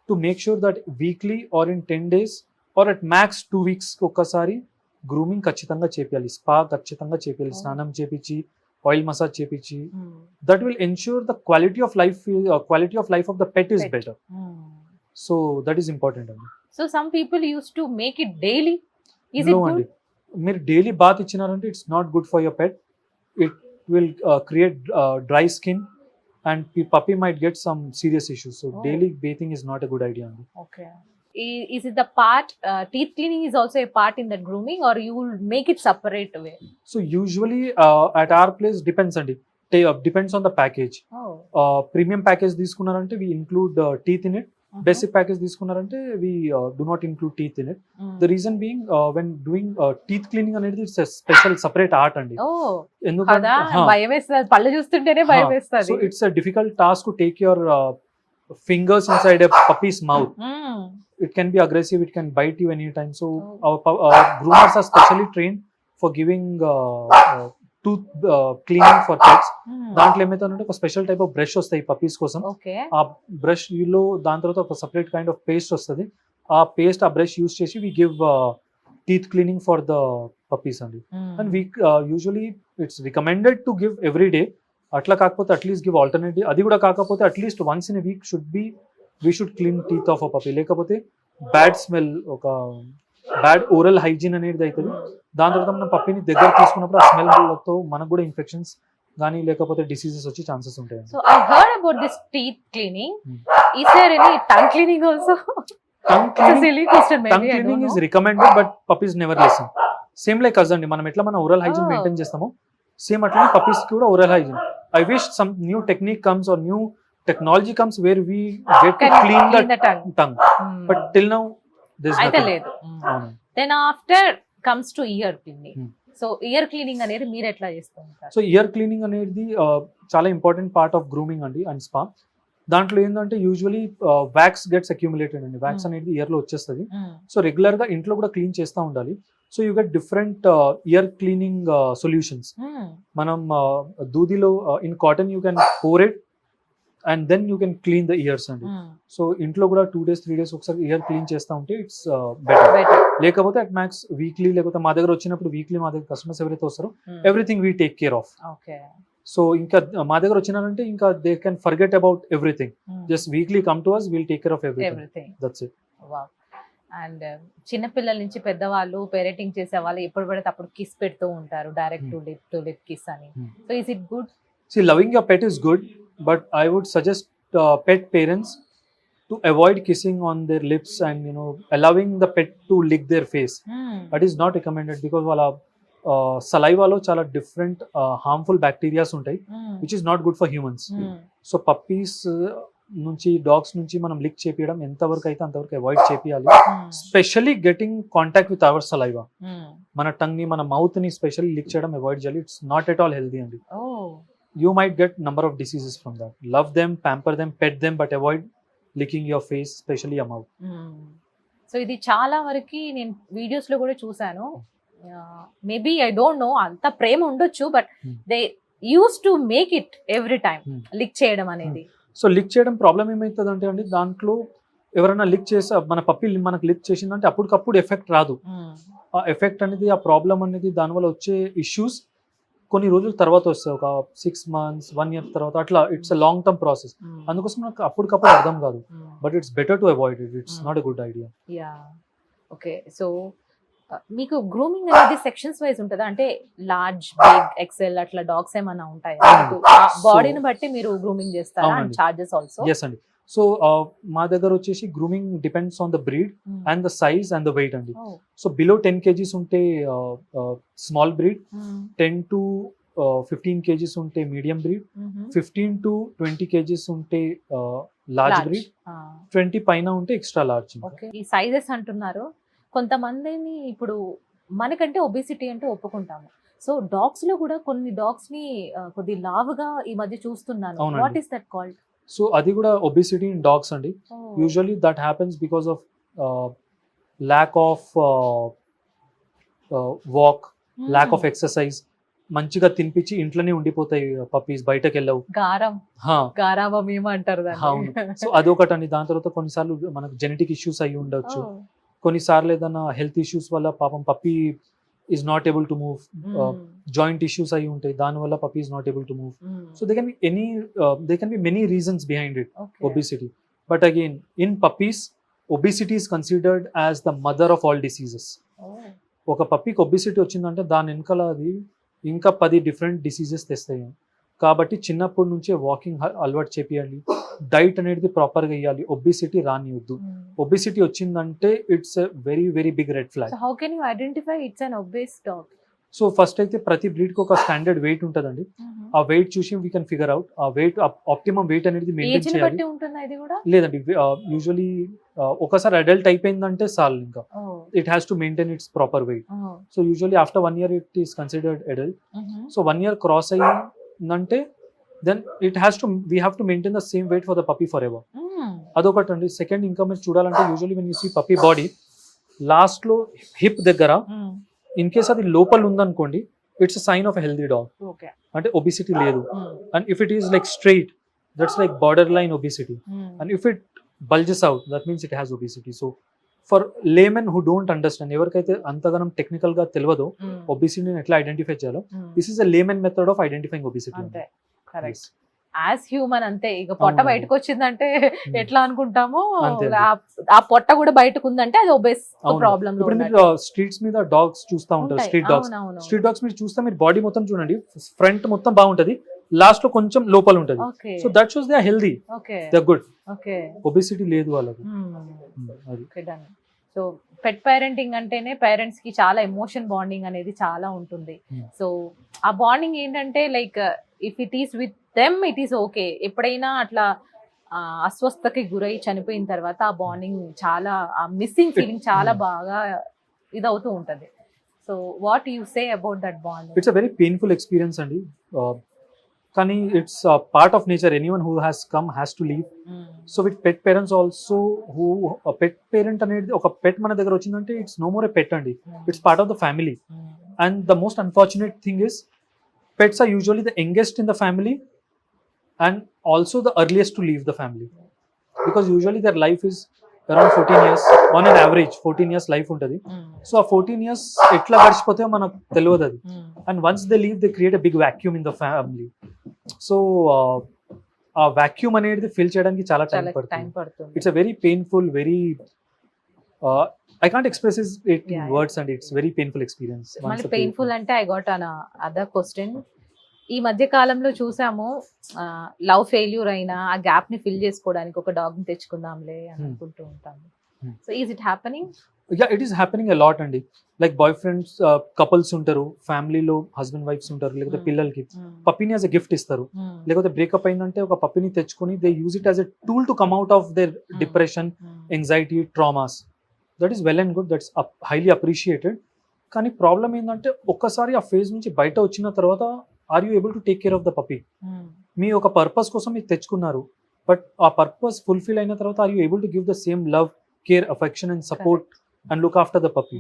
to make sure that weekly or in 10 days or at max 2 weeks ఒక్కసారి grooming ఖచ్చితంగా చేపియాలి, స్పా ఖచ్చితంగా చేపియాలి, స్నానం చేపించి ఆయిల్ మసాజ్ చేపించి. That will ensure the quality of life of the pet is better. So that is important అండి. So some people use to make it daily. No అండి, మీరు డైలీ బాత్ ఇచ్చినారంటే it's not good for your pet. it will create dry skin, and puppy might get some serious issues. So Oh. daily bathing is not a good idea. Okay. Is it the part teeth cleaning is also a part in that grooming, or you will make it separate way? So usually at our place depends andi. Depends on the package. Oh. Premium package తీసుకున్నారంటే we include teeth in it. Basic package తీసుకున్నారంటే we do not include teeth in it. The reason being when doing teeth cleaning అనేది it's a special separate art andi. Oh. ఎందుకంటే కదా భయం వేస్తుంది, పళ్ళు చూస్తుంటేనే భయం వేస్తుంది. So it's a difficult task to take your fingers inside a puppy's mouth. It can be aggressive, it can bite you anytime. So our groomers are specially trained for giving tooth cleaning for pets. దాంట్లో ఏమైతుందంటే ఒక special type of brush వస్తాయి puppies కోసం. Okay. ఆ brush లో దాని తర్వాత ఒక సెపరేట్ కైండ్ ఆఫ్ పేస్ట్ వస్తుంది. ఆ పేస్ట్ ఆ బ్రష్ యూస్ చేసి we give teeth cleaning for the puppies అండి. And we usually it's recommended to give every day. అట్లా కాకపోతే అట్లీస్ట్ గివ్ ఆల్టర్నేటివ్. అది కూడా కాకపోతే at least once in a week we should clean teeth of a puppy. లేకపోతే bad smell, ఒక bad oral hygiene అనేది అవుతుంది. దాని తర్వాత మనం పప్పీని దగ్గర తీసుకున్నప్పుడు ఆ స్మెల్తో మనకు కూడా ఇన్ఫెక్షన్స్ కానీ లేకపోతే డిసీజెస్ వచ్చే ఛాన్సెస్ ఉంటాయి. So I heard about this teeth cleaning. Is there any tongue cleaning also? Tongue It's a silly question maybe. tongue I don't cleaning is know. recommended, but puppies never listen. Same like us అండి, మనం ఎట్లా మన oral hygiene Oh. Maintain చేస్తామో same అట్లనే puppies కి కూడా oral hygiene. I wish some new technique comes or new technology comes where we get to Can clean the the tongue. But till now there's అయితే nothing. లేదు. అవును. Then after comes to ear cleaning. Hmm. So ear cleaning అనేది మీరు ఎట్లా చేస్తూ ఉంటారు? So year cleaning అనేది చాలా ఇంపార్టెంట్ పార్ట్ ఆఫ్ గ్రూమింగ్ అండి అండ్ స్పా. దాంట్లో ఏంటంటే యూజువలీ వ్యాక్స్ గెట్స్ అక్యూములేటెడ్ అండి. వ్యాక్స్ అనేది ఇయర్ లో వచ్చేస్తుంది. సో రెగ్యులర్ గా ఇంట్లో కూడా క్లీన్ చేస్తూ ఉండాలి. So you get different ear cleaning solutions. మనం దూదిలో in cotton you can pour it and then you can clean the ears అండి. సో ఇంట్లో కూడా 2 days 3 days ఒకసారి ఇయర్ క్లీన్ చేస్తూ ఉంటే ఇట్స్ బెటర్. లేకపోతే అట్ మ్యాక్స్ వీక్లీ, లేకపోతే మా దగ్గర వచ్చినప్పుడు వీక్లీ మా దగ్గర కస్టమర్స్ ఎవరైతే వస్తారో everything we take care of. Okay. So ఇంకా మా దగ్గర వచ్చినారంటే ఇంకా they can forget about everything. Just weekly come to us, we'll take care of everything. That's it. Wow. And చిన్నపిల్లల నుంచి పెద్దవాళ్ళు పేరెంటింగ్ చేసే వాళ్ళు ఎప్పుడు పడితే అప్పుడు కిస్ పెడుతూ ఉంటారు, డైరెక్ట్ టు లిప్ కిస్ అని. So is it good? See, loving your pet is good, but I would suggest pet parents to avoid kissing on their lips and allowing the pet to lick their face. That is not recommended because వాళ్ళ సలైవాలో చాలా different harmful bacterias ఉంటాయి which is not good for humans. So puppies నుంచి, dogs నుంచి మనం lick చేపియడం ఎంతవరకు అయితే అంతవరకు అవాయిడ్ చేపియాలి. Specially getting contact with our saliva. మన టంగ్ ని, మన మౌత్ ని స్పెషల్లీ లిక్ చేయడం అవాయిడ్ చేయాలి. It's not at all healthy అండి. You might get number of diseases from that. Love them, pamper them, pet them, but avoid licking your face, especially your mouth. So ఇది చాలా వరకు నేను videos లో కూడా చూసాను. మేబీ ఐ డోంట్ నో అంత ప్రేమ ఉండొచ్చు, but they use to make it every time lick చేయడం అనేది. సో లిక్ చేయడం ప్రాబ్లం ఏమవుతుంది అంటే అండి, దాంట్లో ఎవరైనా లిక్ చేసి మన పప్పి మనకు లిక్ చేసిందంటే అప్పటికప్పుడు ఎఫెక్ట్ రాదు. ఆ ఎఫెక్ట్ అనేది, ఆ ప్రాబ్లం అనేది, దానివల్ల వచ్చే ఇష్యూస్ కొన్ని రోజుల తర్వాత వస్తాయి. ఒక 6 months 1 year తర్వాత అట్లా. It's a long term process. అందుకోసం నాకు అప్పటికప్పుడు అర్థం కాదు. But it's better to avoid it. It's not a good idea. Yeah. Okay. So మీకు గ్రూమింగ్ అనేది సెక్షన్స్ వైజ్ ఉంటుందా? అంటే లార్జ్, బిగ్, ఎక్సెల్ అట్లా డాగ్స్ ఏమైనా ఉంటాయా? బాడీని బట్టి మీరు గ్రూమింగ్ చేస్తారా? And charges also? yes అండి. సో మా దగ్గర వచ్చేసి grooming depends on the breed and the size and the weight అండి. సో బిలో 10 kgs ఉంటే స్మాల్ బ్రీడ్, 10 to 15 kgs ఉంటే మీడియం బ్రీడ్, 15 to 20 kgs ఉంటే లార్జ్ బ్రీడ్, 20 పైన ఉంటే ఎక్స్ట్రా లార్జ్. ఈ సైజెస్ అంటున్నారు. కొంతమందిని ఇప్పుడు మనకంటే ఒబేసిటీ అంటే ఒప్పుకుంటాము. సో డాగ్స్ లో కూడా కొన్ని డాగ్స్ ని కొద్ది లావుగా ఈ మధ్య చూస్తున్నాను. What is that called? So అది కూడా ఒబేసిటీ ఇన్ డాగ్స్ అండి. Usually that happens because of lack of walk, lack of exercise. మంచిగా తినిపించి ఇంట్లోనే ఉండిపోతాయి పప్పీస్, బయటకు వెళ్ళవు. గారాబం ఏమంటారు దాన్ని. అవును. సో అదొకటండి. దాని తర్వాత కొన్నిసార్లు మనకు జెనెటిక్ ఇష్యూస్ అయ్యి ఉండొచ్చు. కొన్నిసార్లు ఏదైనా హెల్త్ ఇష్యూస్ వల్ల పాపం puppy is not able to move. Joint issues ayi untai, dani valla puppy is not able to move. So there can be many reasons behind it. Obesity, but again in puppies obesity is considered as the mother of all diseases. Oka puppy ki obesity ochindante dani enkala adi ఇంకా 10 different diseases తెస్తాయి. కాబట్టి చిన్నప్పటి నుంచే walking అలవాటు చేపియాలి, diet అనేది ప్రాపర్గా ఇవ్వాలి, obesity రానియొద్దు. ఒబిసిటీ వచ్చిందంటే it's very very big red flag. So how can you identify it's an obese dog? So first అయితే ప్రతి బ్రీడ్కి ఒక స్టాండర్డ్ వెయిట్ ఉంటుందండి. ఆ వెయిట్ చూసి వీ కెన్ ఫిగర్ అవుట్ ఆ వెయిట్ ఆప్టిమం వెయిట్ అనేది మెయింటైన్ ఏజ్ ని చేయాలి. బట్టి ఉంటుందా ఇది కూడా? లేదండి, యూజువలీ ఒకసారి అడల్ట్ అయిపోయిందంటే చాలు, ఇంకా it has to maintain its proper weight. So usually after 1 year it is considered adult. So 1 year cross అయ్యిందంటే then it has to we have to maintain the same weight for the puppy forever. అదొకటి అండి. Second, ఇంకా మీరు చూడాలంటే usually when you see puppy body last లో hip దగ్గర in case అది లోపల ఉందనుకోండి, it's a sign of a healthy dog, అంటే ఒబిసిటీ లేదు. And if it is like straight, that's like border line obesity. And if it bulges out, that means it has obesity. So for laymen who don't understand, ఎవరికైతే అంతగానం technical గా తెలియదో ఒబిసిటీని ఎట్లా identify చేయాలో, this is a laymen method of identifying obesity. అంతే, correct. As human అంతే, ఇక పొట్ట బయటకు వచ్చిందంటే ఎట్లా అనుకుంటామో, ఆ పొట్ట కూడా బయటకు ఉందంటే అది ఒబేస్ ప్రాబ్లం. ఇప్పుడు మీరు స్ట్రీట్స్ మీద డాగ్స్ చూస్తా ఉంటారు, స్ట్రీట్ డాగ్స్ మీరు చూస్తే మీరు బాడీ మొత్తం చూడండి, ఫ్రంట్ మొత్తం బాగుంటది, లాస్ట్ లో కొంచెం లోపల ఉంటది. So that shows they are healthy, they are good. Obesity లేదు వాళ్ళకి. సో పెట్ పేరెంటింగ్ అంటేనే పేరెంట్స్ కి చాలా ఎమోషన్ బాండింగ్ అనేది చాలా ఉంటుంది. సో ఆ బాండింగ్ ఏంటంటే like if it is with them it is okay. ఎప్పుడైనా అట్లా అస్వస్థతకి గురై చనిపోయిన తర్వాత ఆ బాండింగ్ చాలా, ఆ మిస్సింగ్ ఫీలింగ్ చాలా బాగా ఇదవుతూ ఉంటది. So what you say about that bond? It's a very painful experience అండి, కానీ it's part of nature. Anyone who has come has to leave. So with pet parents also, who pet parent అనేది ఒక పెట్ మన దగ్గర వచ్చిందంటే it's no more a పెట్ అండి, it's part of the family. And the most unfortunate thing is pets are usually the youngest in the family and also the earliest to leave the family, because usually their life is around 14 years on an average. 14 years life untadi. So a 14 years etla gadisipothe manaku telivadu adi. And once they leave, they create a big vacuum in the family. So a vacuum anedi fill cheyadaniki chaala time padutundi. It's a very painful, very I can't express it in words, and it's very painful experience. మళ్ళీ painful అంటే I got an other question. ఈ మధ్య కాలంలో చూసాము, love failure అయినా ఆ gap ని fill చేసుకోవడానికి ఒక డాగ్ ని తెచ్చుకుందాంలే అని అనుకుంటూ ఉంటాము. So is it happening? Yeah, it is happening a lot అండి. లైక్ బాయ్ ఫ్రెండ్స్ కపుల్స్ ఉంటారు, ఫ్యామిలీలో హస్బెండ్ వైఫ్స్ ఉంటారు, లేకపోతే పిల్లలకి పప్పీని యాజ్ ఎ గిఫ్ట్ ఇస్తారు. లేకపోతే బ్రేకప్ అయిందంటే ఒక పప్పీని తెచ్చుకొని they use it as a tool to come out of their depression, anxiety, traumas. That is well and good, that's highly appreciated. కానీ ప్రాబ్లం ఏంటంటే ఒక్కసారి ఆ ఫేజ్ నుంచి బయట వచ్చిన తర్వాత are you able to take care of the puppy? మీ ఒక పర్పస్ కోసం మీరు తెచ్చుకున్నారు, బట్ ఆ పర్పస్ ఫుల్ఫిల్ అయిన తర్వాత are you able to give the same love, care, affection and support and look after the puppy?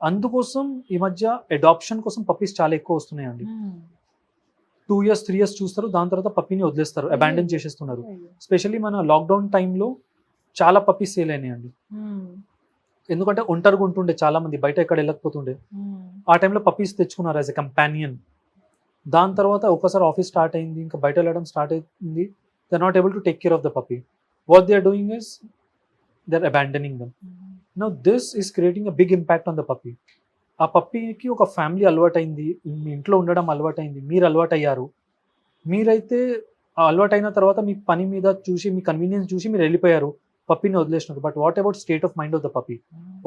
అందుకోసం ఈ మధ్య అడాప్షన్ కోసం పప్పీస్ చాలా ఎక్కువ వస్తున్నాయండి. 2 years 3 years చూస్తారు, దాని తర్వాత పప్పీని వదిలేస్తారు, అబాండన్ చేసేస్తున్నారు. స్పెషల్లీ మన లాక్డౌన్ టైంలో చాలా పప్పీస్ సేల్ అయినాయండి. ఎందుకంటే ఒంటరిగా ఉంటుండే చాలా మంది, బయట ఎక్కడ వెళ్ళకపోతుండే. ఆ టైంలో పప్పీస్ తెచ్చుకున్నారు యాజ్ ఎ కంపానియన్. దాని తర్వాత ఒకసారి ఆఫీస్ స్టార్ట్ అయింది, ఇంకా బయట వెళ్ళడం స్టార్ట్ అయింది, they are not able to take care of the puppy. What they are doing is they are abandoning them. Now this is creating a big impact on the puppy. ఆ పప్పీకి ఒక family అలవాటైంది, మీ ఇంట్లో ఉండడం అలవాటైంది, మీరు అలవాటయ్యారు. మీరైతే ఆ అలవాటైన తర్వాత మీ పని మీద చూసి, మీ కన్వీనియన్స్ చూసి మీరు వెళ్ళిపోయారు, పప్పీని వదిలేసినారు. But what about state of mind of the puppy?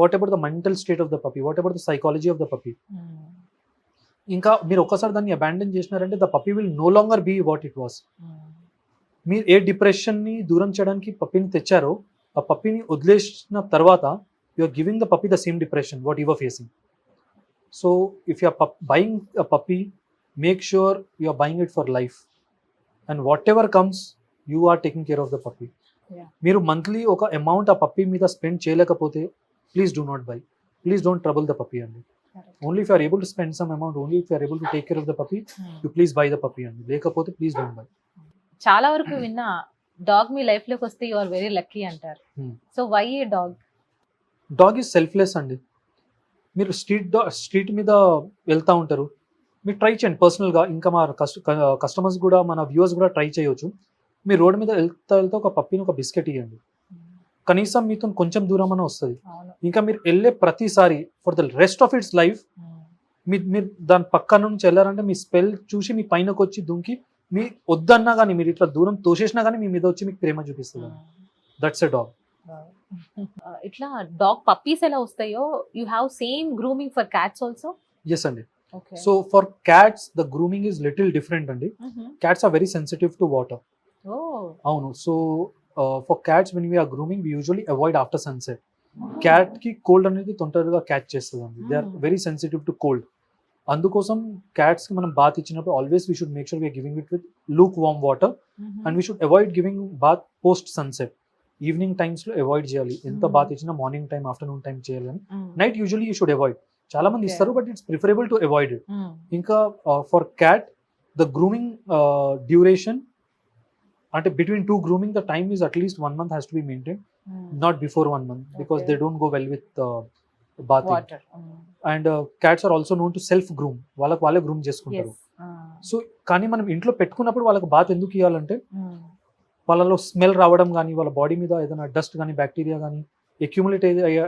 What about the mental state of the puppy? What about the psychology of the puppy? ఇంకా మీరు ఒక్కసారి దాన్ని అబాండన్ చేసినారంటే the puppy will no longer be what it was. మీరు ఏ డిప్రెషన్ని దూరం చేయడానికి పప్పీని తెచ్చారో, ఆ పప్పీని వదిలేసిన తర్వాత you are giving the puppy the same depression what you are facing. So if you are buying a puppy, make sure you are buying it for life, and whatever comes you are taking care of the puppy. మీరు monthly ఒక amount ఆ puppy మీద spend చేయలేకపోతే please do not buy, please don't trouble the puppy అండి. Only if you are able to spend some amount, only if you are able to take care of the puppy, you please buy the puppy అండి. లేకపోతే please don't by. చాలా వరకు విన్నా dog మీ life లోకి వస్తే you are very lucky అంటారు. So why a dog? Dog is selfless అండి. మీరు స్ట్రీట్ మీద వెళ్తూ ఉంటారు, మీరు ట్రై చేయండి పర్సనల్గా. ఇంకా మా కస్టమర్స్ కూడా, మన వ్యూవర్స్ కూడా ట్రై చేయొచ్చు. మీరు రోడ్డు మీద వెళ్తా ఒక పప్పీని ఒక బిస్కెట్ ఇవ్వండి, కనీసం మీతో కొంచెం దూరం అన్న వస్తుంది. ఇంకా మీరు వెళ్ళే ప్రతిసారి for the rest of it's life మీరు దాని పక్కన నుంచి వెళ్ళారంటే మీ స్పెల్ చూసి మీ పైనకి వచ్చి దుంకి మీ వద్దన్నా కానీ మీరు ఇట్లా దూరం తోసేసినా కానీ మీ మీద వచ్చి మీకు ప్రేమ చూపిస్తుంది. That's a dog. ఇట్లా డాగ్ పప్పీస్ ఎలా వస్తాయో you have same grooming for cats also? Yes అండి. So for cats the grooming is little different అండి. Cats are very sensitive to water. అవును. So for cats when we are grooming we usually avoid after sunset. Cat కి cold అనేది తొందరగా catch చేస్తుంది అండి. They are very sensitive to cold. అందుకోసం cats కి మనం బాత్ ఇచ్చినప్పుడు always we should make sure we're giving it with lukewarm water and we should avoid giving bath post sunset. Evening times లో avoid చేయాలి. ఎంత bath ఇచ్చినా morning time afternoon time చేయాలి కానీ night usually you should avoid. చాలా మంది ఇస్తారు but it's preferable to avoid it. ఇంకా for cat the grooming duration అంటే between two grooming the time is at least 1 month has to be maintain, not before 1 month because they don't go well with bathing. And cats are also known to self groom. వాళ్ళే groom చేసుకుంటారు. So కానీ మనం ఇంట్లో పెట్టుకున్నప్పుడు వాళ్ళకి bath ఎందుకు ఇవ్వాలంటే వాళ్ళలో స్మెల్ రావడం కానీ వాళ్ళ బాడీ మీద ఏదైనా డస్ట్ కానీ బ్యాక్టీరియా కానీ అక్యుములేట్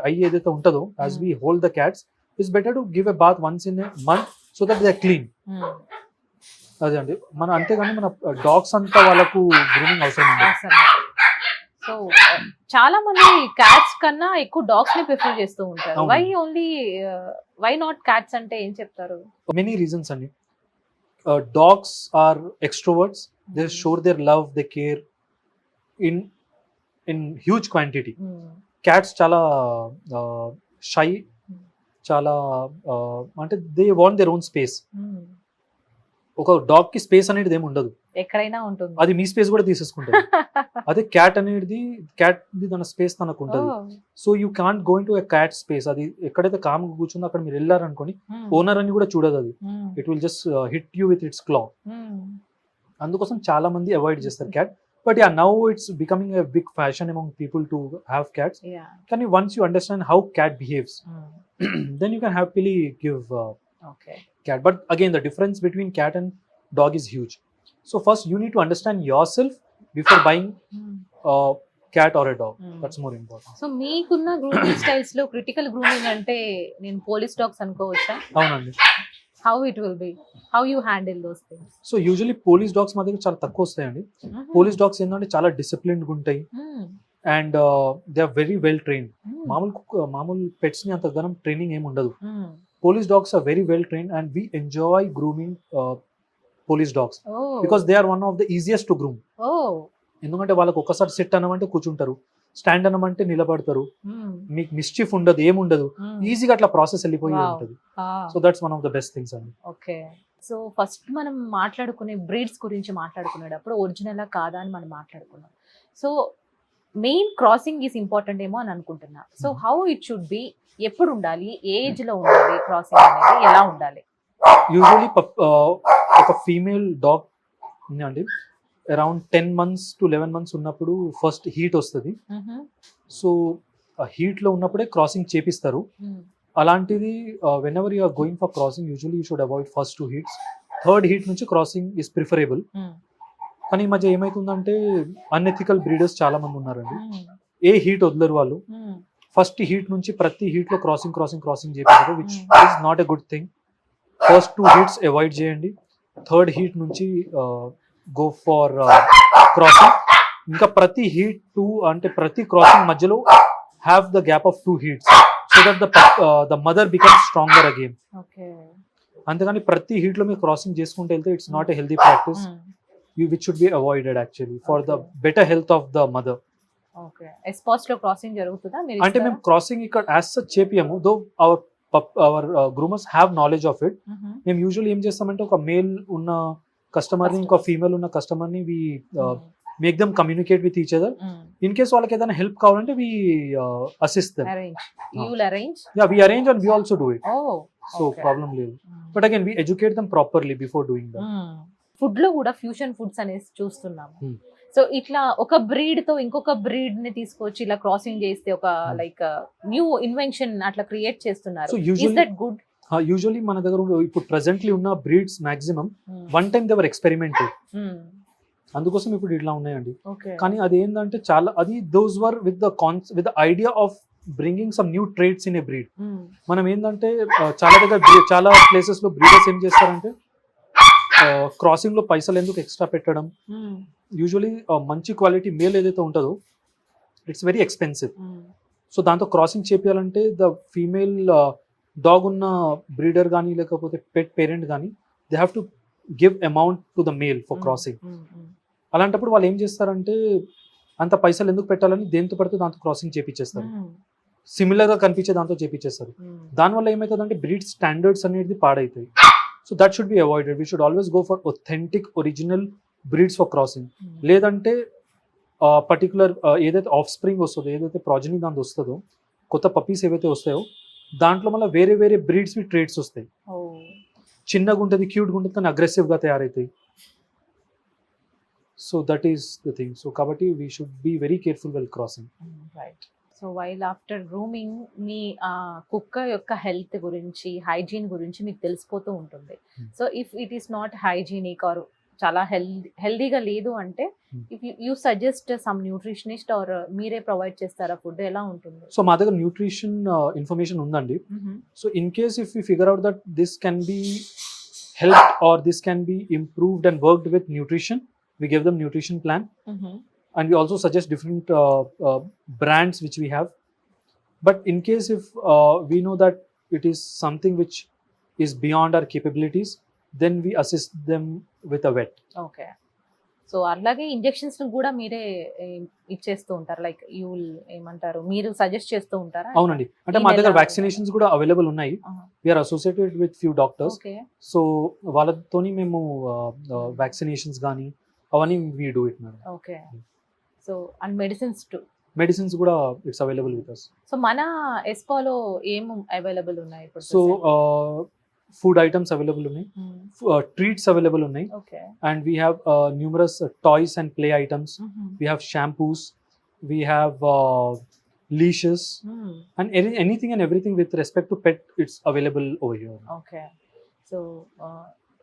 అయ్యి ఏదైతే ఉంటుందో as we hold the cats it's better to give a bath once in a month so that they are clean. అదే అండి. అంతేగాని మన డాగ్స్ అంతా వాళ్ళకు గ్రూమింగ్ అవసరం ఉంది. సో చాలా మంది క్యాట్స్ కన్నా ఎక్కువ డాగ్స్ ని ప్రిఫర్ చేస్తూ ఉంటారు. వై నాట్ క్యాట్స్ అంటే ఏం చెప్తారు? మెనీ రీజన్స్ అండి. Dogs are extroverts. They shower their love, they care in huge quantity. Cats చాలా షై, చాలా అంటే they want their own space. ఒక డాగ్ కి స్పేస్ అనేది ఏమి ఉండదు, ఎక్కడైనా ఉంటుంది. అది మీ స్పేస్ కూడా తీసేసుకుంటుంది. అదే క్యాట్ అనేది తన స్పేస్ తనకు ఉంటుంది. So you can't go in to a cat space. అది ఎక్కడైతే కామ్గా కూర్చుందో అక్కడ మీరు వెళ్ళారనుకోని ఓనర్ అని కూడా చూడదు అది. It will just hit you with its claw. అందుకోసం చాలా మంది అవాయిడ్ చేస్తారు cat. But ya, now it's becoming a big fashion among people to have cats. కానీ once you understand how cat behaves then you can happily give cat. But again, the difference between cat and dog is huge. So first you need to understand yourself before buying a cat or a dog. That's more important. So meekunna grooming styles lo critical grooming ante nenu police dogs anukovacha? Avunandi. How it will be? How you handle those things? So usually police dogs మా దగ్గర చాలా తక్కువ వస్తాయండి. Police dogs ఏంటంటే చాలా disciplined ఉంటాయి and they are very well trained. మామూలు pets ని అంత ఘనం ట్రైనింగ్ ఏమి ఉండదు. Police dogs are very well trained and we enjoy grooming police dogs because they are one of the easiest to groom. ఎందుకంటే వాళ్ళకి ఒక్కసారి సిట్ అనమంటే కూర్చుంటారు, స్టాండ్ అనమంటే నిలబడతారు, మీకు మిస్చీఫ్ ఉండదు, ఏముండదు, ఈజీగా అట్లా ప్రాసెస్ వెళ్ళిపోయి ఉంటుంది. So that's one of the best things అండి. ఓకే. సో ఫస్ట్ మనం మాట్లాడుకునే బ్రీడ్స్ గురించి మాట్లాడుకునేటప్పుడు ఒరిజినల్ కాదా అని మనం మాట్లాడుకున్నాం. So main crossing is important ఏమో అని అనుకుంటున్నా. So how it should be, ఎప్పుడు ఉండాలి, ఏజ్ లో ఉండాలి క్రాసింగ్ అనేది, ఎలా ఉండాలి? యూజువల్లీ ఒక ఫీమేల్ డాగ్ అండి అరౌండ్ 10 months to 11 months ఉన్నప్పుడు ఫస్ట్ హీట్ వస్తుంది. సో ఆ హీట్ లో ఉన్నప్పుడే క్రాసింగ్ చేపిస్తారు. అలాంటిది whenever you are going for crossing usually you should avoid first 2 heats. 3rd heat నుంచి క్రాసింగ్ ఇస్ ప్రిఫరబుల్. కానీ ఈ మధ్య ఏమైతుందంటే అన్ఎథికల్ బ్రీడర్స్ చాలా మంది ఉన్నారండి. ఏ హీట్ వదలరు వాళ్ళు. ఫస్ట్ హీట్ నుంచి ప్రతి హీట్ లో క్రాసింగ్ చేపిస్తారు, which is not a good thing. First 2 heats avoid చేయండి. 3rd heat నుంచి గో ఫర్ క్రాసింగ్. ఇంకా ప్రతి హీట్ 2 అంటే ప్రతి క్రాసింగ్ మధ్యలో have the gap of 2 heats so that the mother becomes stronger again. అంతేగాని ప్రతి హీట్ లో మీరు క్రాసింగ్ చేసుకుంటూ వెళ్తే it's not a healthy practice which should be avoided actually for the better health of the mother. Okay. Espouse lo crossing jarugutuda meer ante mem crossing ikkada as such chepiyamu though our groomers have knowledge of it. Mem usually em chestamante oka male unna customer ni inko female unna customer ni we make them communicate with each other. In case వాళ్ళకి ఏదైనా help కావాలంటే we assist them. You will arrange? Yeah, we arrange and we also do it. Oh, so problem లేదు. But again we educate them properly before doing that. Food లో కూడా fusion foods అనేసి చూస్తున్నాము. So ఇట్లా ఒక breed తో ఇంకొక breed ని తీసుకొచ్చి ఇలా క్రాసింగ్ చేస్తే ఒక లైక్ న్యూ ఇన్వెన్షన్ అట్లా క్రియేట్ చేస్తున్నారు. Is that good? యూజువల్లీ మన దగ్గర ఇప్పుడు ప్రెసెంట్లీ ఉన్న breeds maximum one time they were experimented. అందుకోసం ఇప్పుడు ఇట్లా ఉన్నాయండి. కానీ అది ఏంటంటే చాలా అది those were with the idea of bringing some new trades in a breed. మనం ఏంటంటే చాలా దగ్గర చాలా ప్లేసెస్ లో బ్రీడర్స్ ఏం చేస్తారంటే క్రాసింగ్ లో పైసలు ఎందుకు ఎక్స్ట్రా పెట్టడం, యూజువలీ మంచి క్వాలిటీ మేల్ ఏదైతే ఉంటుందో ఇట్స్ వెరీ ఎక్స్పెన్సివ్. సో దాంతో క్రాసింగ్ చేపించాలంటే ద ఫీమేల్ డాగ్ ఉన్న బ్రీడర్ కానీ లేకపోతే పెట్ పేరెంట్ కానీ they have to give amount to the male for crossing. అలాంటప్పుడు వాళ్ళు ఏం చేస్తారంటే అంత పైసలు ఎందుకు పెట్టాలని దేంతో పడితే దాంతో క్రాసింగ్ చేపించేస్తారు, సిమిలర్ గా కనిపించే దాంతో చేపించేస్తారు. దానివల్ల ఏమవుతుందంటే బ్రీడ్ స్టాండర్డ్స్ అనేది పాడవుతాయి. So that should be avoided. We should always go for authentic original breeds for crossing. లేదంటే పర్టికులర్ ఏదైతే ఆఫ్ స్ప్రింగ్ వస్తుందో, ఏదైతే ప్రాజనీ దాంతో వస్తుందో, కొత్త పప్పీస్ ఏవైతే వస్తాయో దాంట్లో మళ్ళీ వేరే వేరే బ్రీడ్స్ ట్రేడ్స్ వస్తాయి. చిన్నగా ఉంటుంది, క్యూట్గా ఉంటుంది, కానీ అగ్రెసివ్గా తయారవుతాయి. So that is the thing. So కాబట్టి we should be very careful well crossing. Right. So while after grooming మీ కుక్క యొక్క హెల్త్ గురించి, హైజీన్ గురించి మీకు తెలిసిపోతూ ఉంటుంది. So if it is not hygienic or చాలా హెల్దీగా లేదు అంటే if you suggest some nutritionist or మీరే ప్రొవైడ్ చేస్తారా ఫుడ్, ఎలా ఉంటుంది? సో మా దగ్గర న్యూట్రిషన్ ఇన్ఫర్మేషన్ ఉందండి. So in case if you figure out that this can be helped or this can be improved and worked with nutrition, we give them nutrition plan, and we also suggest different brands which we have. But in case if we know that it is something which is beyond our capabilities, then we assist them with a vet. Okay. So అలాగే injections కూడా మీరే ఇచ్చేస్తూ ఉంటారు, like you ఏమంటారు, మీరు suggest చేస్తూ ఉంటారా? అవునండి, అంటే మా దగ్గర వ్యాక్సినేషన్స్ కూడా అవైలబుల్ ఉన్నాయి. We are associated with few doctors. So వాళ్ళతోని మేము వ్యాక్సినేషన్స్ కానీ అవన్నీ we do it madam. Okay. So and medicines కూడా it's available with us. So మన ఎస్పాలో ఏం అవైలబుల్ ఉన్నాయి ఇప్పుడు? సో ఫుడ్ ఐటమ్స్ అవైలబుల్ ఉన్నాయి, ట్రీట్స్ అవైలబుల్ ఉన్నాయి, and we have numerous toys and play items. We have shampoos, we have leashes, and anything and everything with respect to pet, it's available over here. Okay. So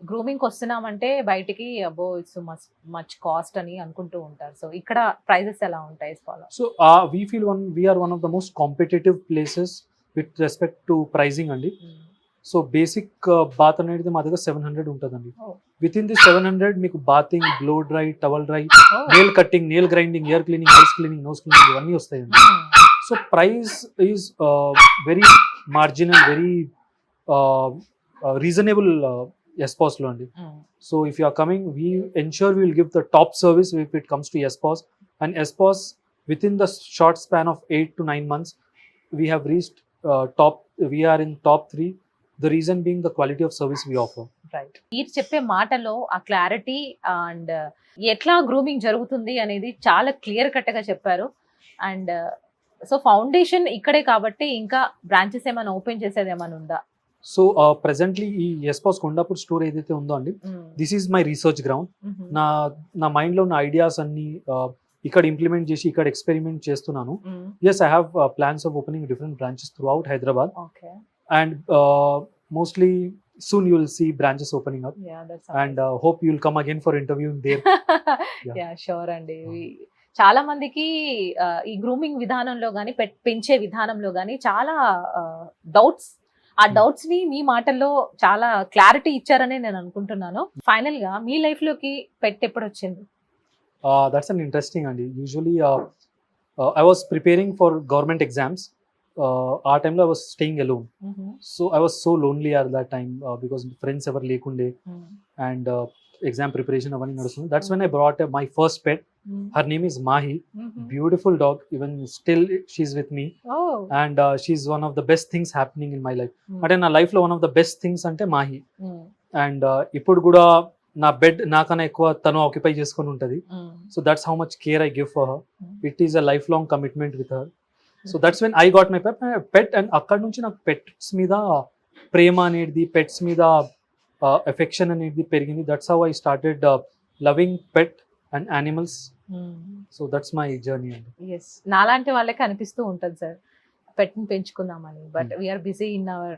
grooming వస్తున్నామంటే బయటికి అబ్బో it's much cost అని అనుకుంటూ ఉంటారు. So ఇక్కడ prices ఎలా ఉంటాయి? So we feel we are one of the most competitive places with respect to pricing అండి. సో బేసిక్ బాత్ అనేది మా దగ్గర 700 ఉంటుందండి. విత్ ఇన్ ది 700 మీకు bathing, blow dry, towel dry, nail cutting, nail grinding, ear cleaning, eyes cleaning, nose cleaning ఇవన్నీ వస్తాయండి. So price is very marginal, very reasonable Yespos lo andi. So if you are coming, we ensure we will give the top service if it comes to Yespos. And Yespos, within the short span of 8 to 9 months, we have reached we are in top 3. The reason being the quality of service we offer. Right. మీరు చెప్పే మాటలో ఆ clarity and ఎట్లా grooming జరుగుతుంది అనేది చాలా clear cut గా చెప్పారు. అండ్ సో ఫౌండేషన్ ఇక్కడే కాబట్టి ఇంకా బ్రాంచెస్ ఏమైనా ఓపెన్ చేసేది ఏమైనా ఉందా? సో ప్రెసెంట్లీ ఈ Yespos కొండాపూర్ స్టోర్ ఏదైతే ఉందో అండి, this is my research ground. నా మైండ్ లో ఉన్న ఐడియాస్ అన్ని ఇక్కడ ఇంప్లిమెంట్ చేసి ఇక్కడ ఎక్స్పెరిమెంట్ చేస్తున్నాను. Yes, I have plans of opening different branches throughout Hyderabad, and mostly soon you will see branches opening up. And hope you will come again for interviewing there. Yeah, sure అండి. చాలా మందికి ఈ grooming విధానంలో కానీ పెంచే విధానంలో కానీ చాలా డౌట్స్, ఆ డౌట్స్ ని మీ మాటల్లో చాలా క్లారిటీ ఇచ్చారని నేను అనుకుంటున్నాను. ఫైనల్ గా మీ లైఫ్ లోకి పెట్ ఎప్పుడు వచ్చింది? దట్స్ అన్ ఇంట్రెస్టింగ్ అండి. Usually I was preparing for government exams. ఆ టైంలో I was staying alone. So I was so lonely at that time because friends ఎవరు లేకుండే, అండ్ ఎగ్జామ్ ప్రిపరేషన్ అవన్నీ నడుస్తుంది. That's when I brought my first pet. Her name is Mahi. Beautiful dog. Even still she's with me. And she's one of the best things happening in my life. Ante na life lo one of the best things ante Mahi. And ippudu kuda na bed nakana ekkuva tanu occupy cheskoni untadi. So that's how much care I give for her. It is a lifelong commitment with her. So that's when I got my pet, and akkad nunchi నాకు pets మీద ప్రేమ అనేది, pets మీద affection అనేది పెరిగింది. That's how I started loving pet and animals. So that's my journey. Yes, నాలాంటి వాళ్ళకి అనిపిస్తూ ఉంటుంది సార్ పెట్ని పెంచుకుందామని, but we are busy in our,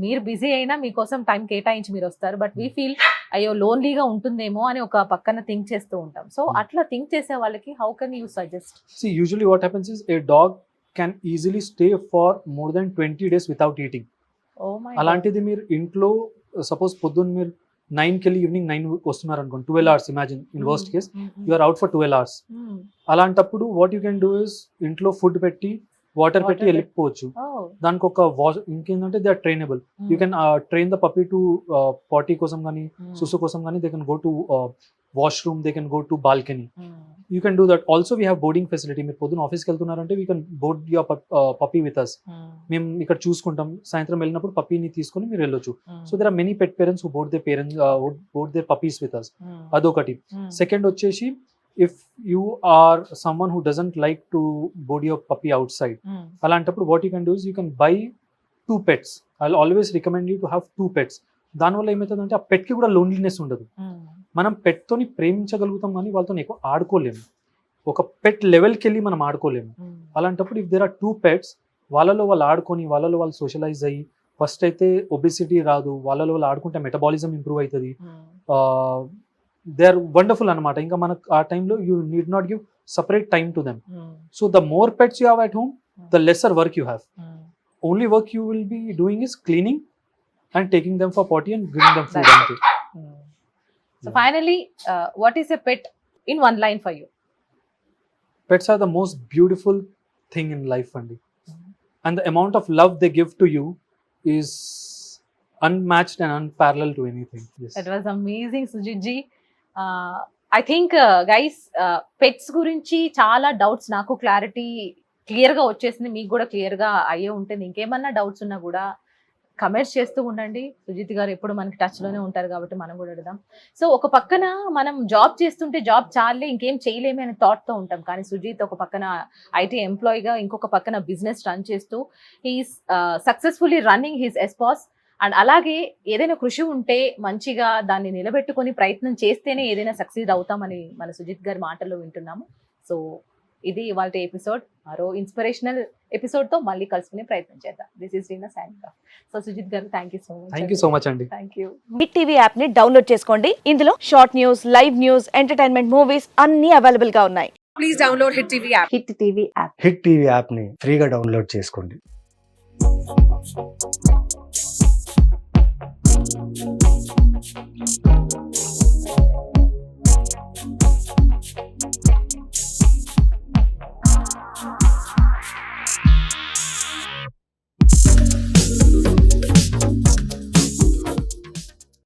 మీరు బిజీ అయినా మీకోసం టైం కేటాయించి మీరు వస్తారు, బట్ వీ ఫీల్ అయ్యో లోన్లీగా ఉంటుందేమో అని ఒక పక్కన థింక్ చేస్తూ ఉంటాం. సో అట్లా థింక్ చేసే వాళ్ళకి how can you suggest? See, usually what happens is a dog can easily stay for more than 20 days without eating. Oh my అలాంటిది మీరు ఇంట్లో సపోజ్ పొద్దున్న మీరు 9కి వెళ్ళి ఈవినింగ్ 9 వస్తున్నారు అనుకోండి, 12 hours imagine in worst case you are out for 12 hours. అలాంటప్పుడు what you can do is ఇంట్లో ఫుడ్ పెట్టి వాటర్ పెట్టి Water వెళ్ళిపోవచ్చు. దానికి ఒక ఇంకేంటంటే they are trainable. You can train the puppy to potty కోసం కానీ సుసు కోసం కానీ they can go to washroom, they can go to balcony. You can do that. Also we have boarding facility. మీరు పొద్దున్న ఆఫీస్కి వెళ్తున్నారంటే we can board your puppy with us. మేము ఇక్కడ చూసుకుంటాం, సాయంత్రం వెళ్ళినప్పుడు పప్పీని తీసుకొని మీరు వెళ్ళొచ్చు. So there are many pet parents who board their puppies with us. అదొకటి. సెకండ్ వచ్చేసి if you are someone who doesn't like to board your puppy outside, అలాంటప్పుడు what you can do is you can buy 2 pets. I'll always recommend you to have 2 pets. దానివల్ల ఏమవుతుందంటే ఆ పెట్కి కూడా loneliness ఉండదు. మనం పెట్తోని ప్రేమించగలుగుతాం కానీ వాళ్ళతో ఎక్కువ ఆడుకోలేము, ఒక పెట్ లెవెల్కి వెళ్ళి మనం ఆడుకోలేము. అలాంటప్పుడు ఇఫ్ దేర్ ఆర్ 2 pets, వాళ్ళలో వాళ్ళు ఆడుకొని వాళ్ళలో వాళ్ళు సోషలైజ్ అయ్యి ఫస్ట్ అయితే ఒబెసిటీ రాదు, వాళ్ళలో వాళ్ళు ఆడుకుంటే మెటబాలిజం ఇంప్రూవ్ అవుతుంది. దే ఆర్ వండర్ఫుల్ అనమాట. ఇంకా మనకు ఆ టైంలో you need not give separate time to them. So the more pets you have at home, the lesser work you have. Only work you will be doing is cleaning and taking them for potty and giving them food అంతే. So finally, what is a pet in one line for you? Pets are the most beautiful thing in life, Andi. And the amount of love they give to you is unmatched and unparalleled to anything. Yes. That was amazing, Sujit ji. I think guys, pets గురించి చాలా doubts నాకు క్లియర్గా వచ్చేసింది, మీకు కూడా క్లియర్గా అయ్యే ఉంటుంది. ఇంకేమన్నా డౌట్స్ ఉన్నా కూడా కమెంట్స్ చేస్తూ ఉండండి. సుజిత్ గారు ఎప్పుడు మనకి టచ్లోనే ఉంటారు కాబట్టి మనం కూడా అడుగుదాం. సో ఒక పక్కన మనం జాబ్ చేస్తుంటే జాబ్ చాలే ఇంకేం చేయలేమే అనే థాట్తో ఉంటాం, కానీ సుజిత్ ఒక పక్కన ఐటీ ఎంప్లాయీగా ఇంకొక పక్కన బిజినెస్ రన్ చేస్తూ he is successfully running his spas. And అలాగే ఏదైనా కృషి ఉంటే మంచిగా దాన్ని నిలబెట్టుకొని ప్రయత్నం చేస్తేనే ఏదైనా సక్సీడ్ అవుతామని మన సుజిత్ గారి మాటల్లో వింటున్నాము. సో ఇది ఇవాళ ఎపిసోడ్. మరో ఇన్స్పిరేషనల్ ఎపిసోడ్తో మళ్ళీ కలుసుకునే ప్రయత్నం చేద్దాం. This is Reena signing off. So Sujit గారు thank you so much. Thank you so much అండి. Thank you. Hit TV app ని డౌన్లోడ్ చేసుకోండి. ఇందులో short news, live news, entertainment movies అన్ని అవైలబుల్ గా ఉన్నాయి. Please download hit TV app. Hit TV app. Hit TV యాప్ని ఫ్రీగా download చేసుకోండి.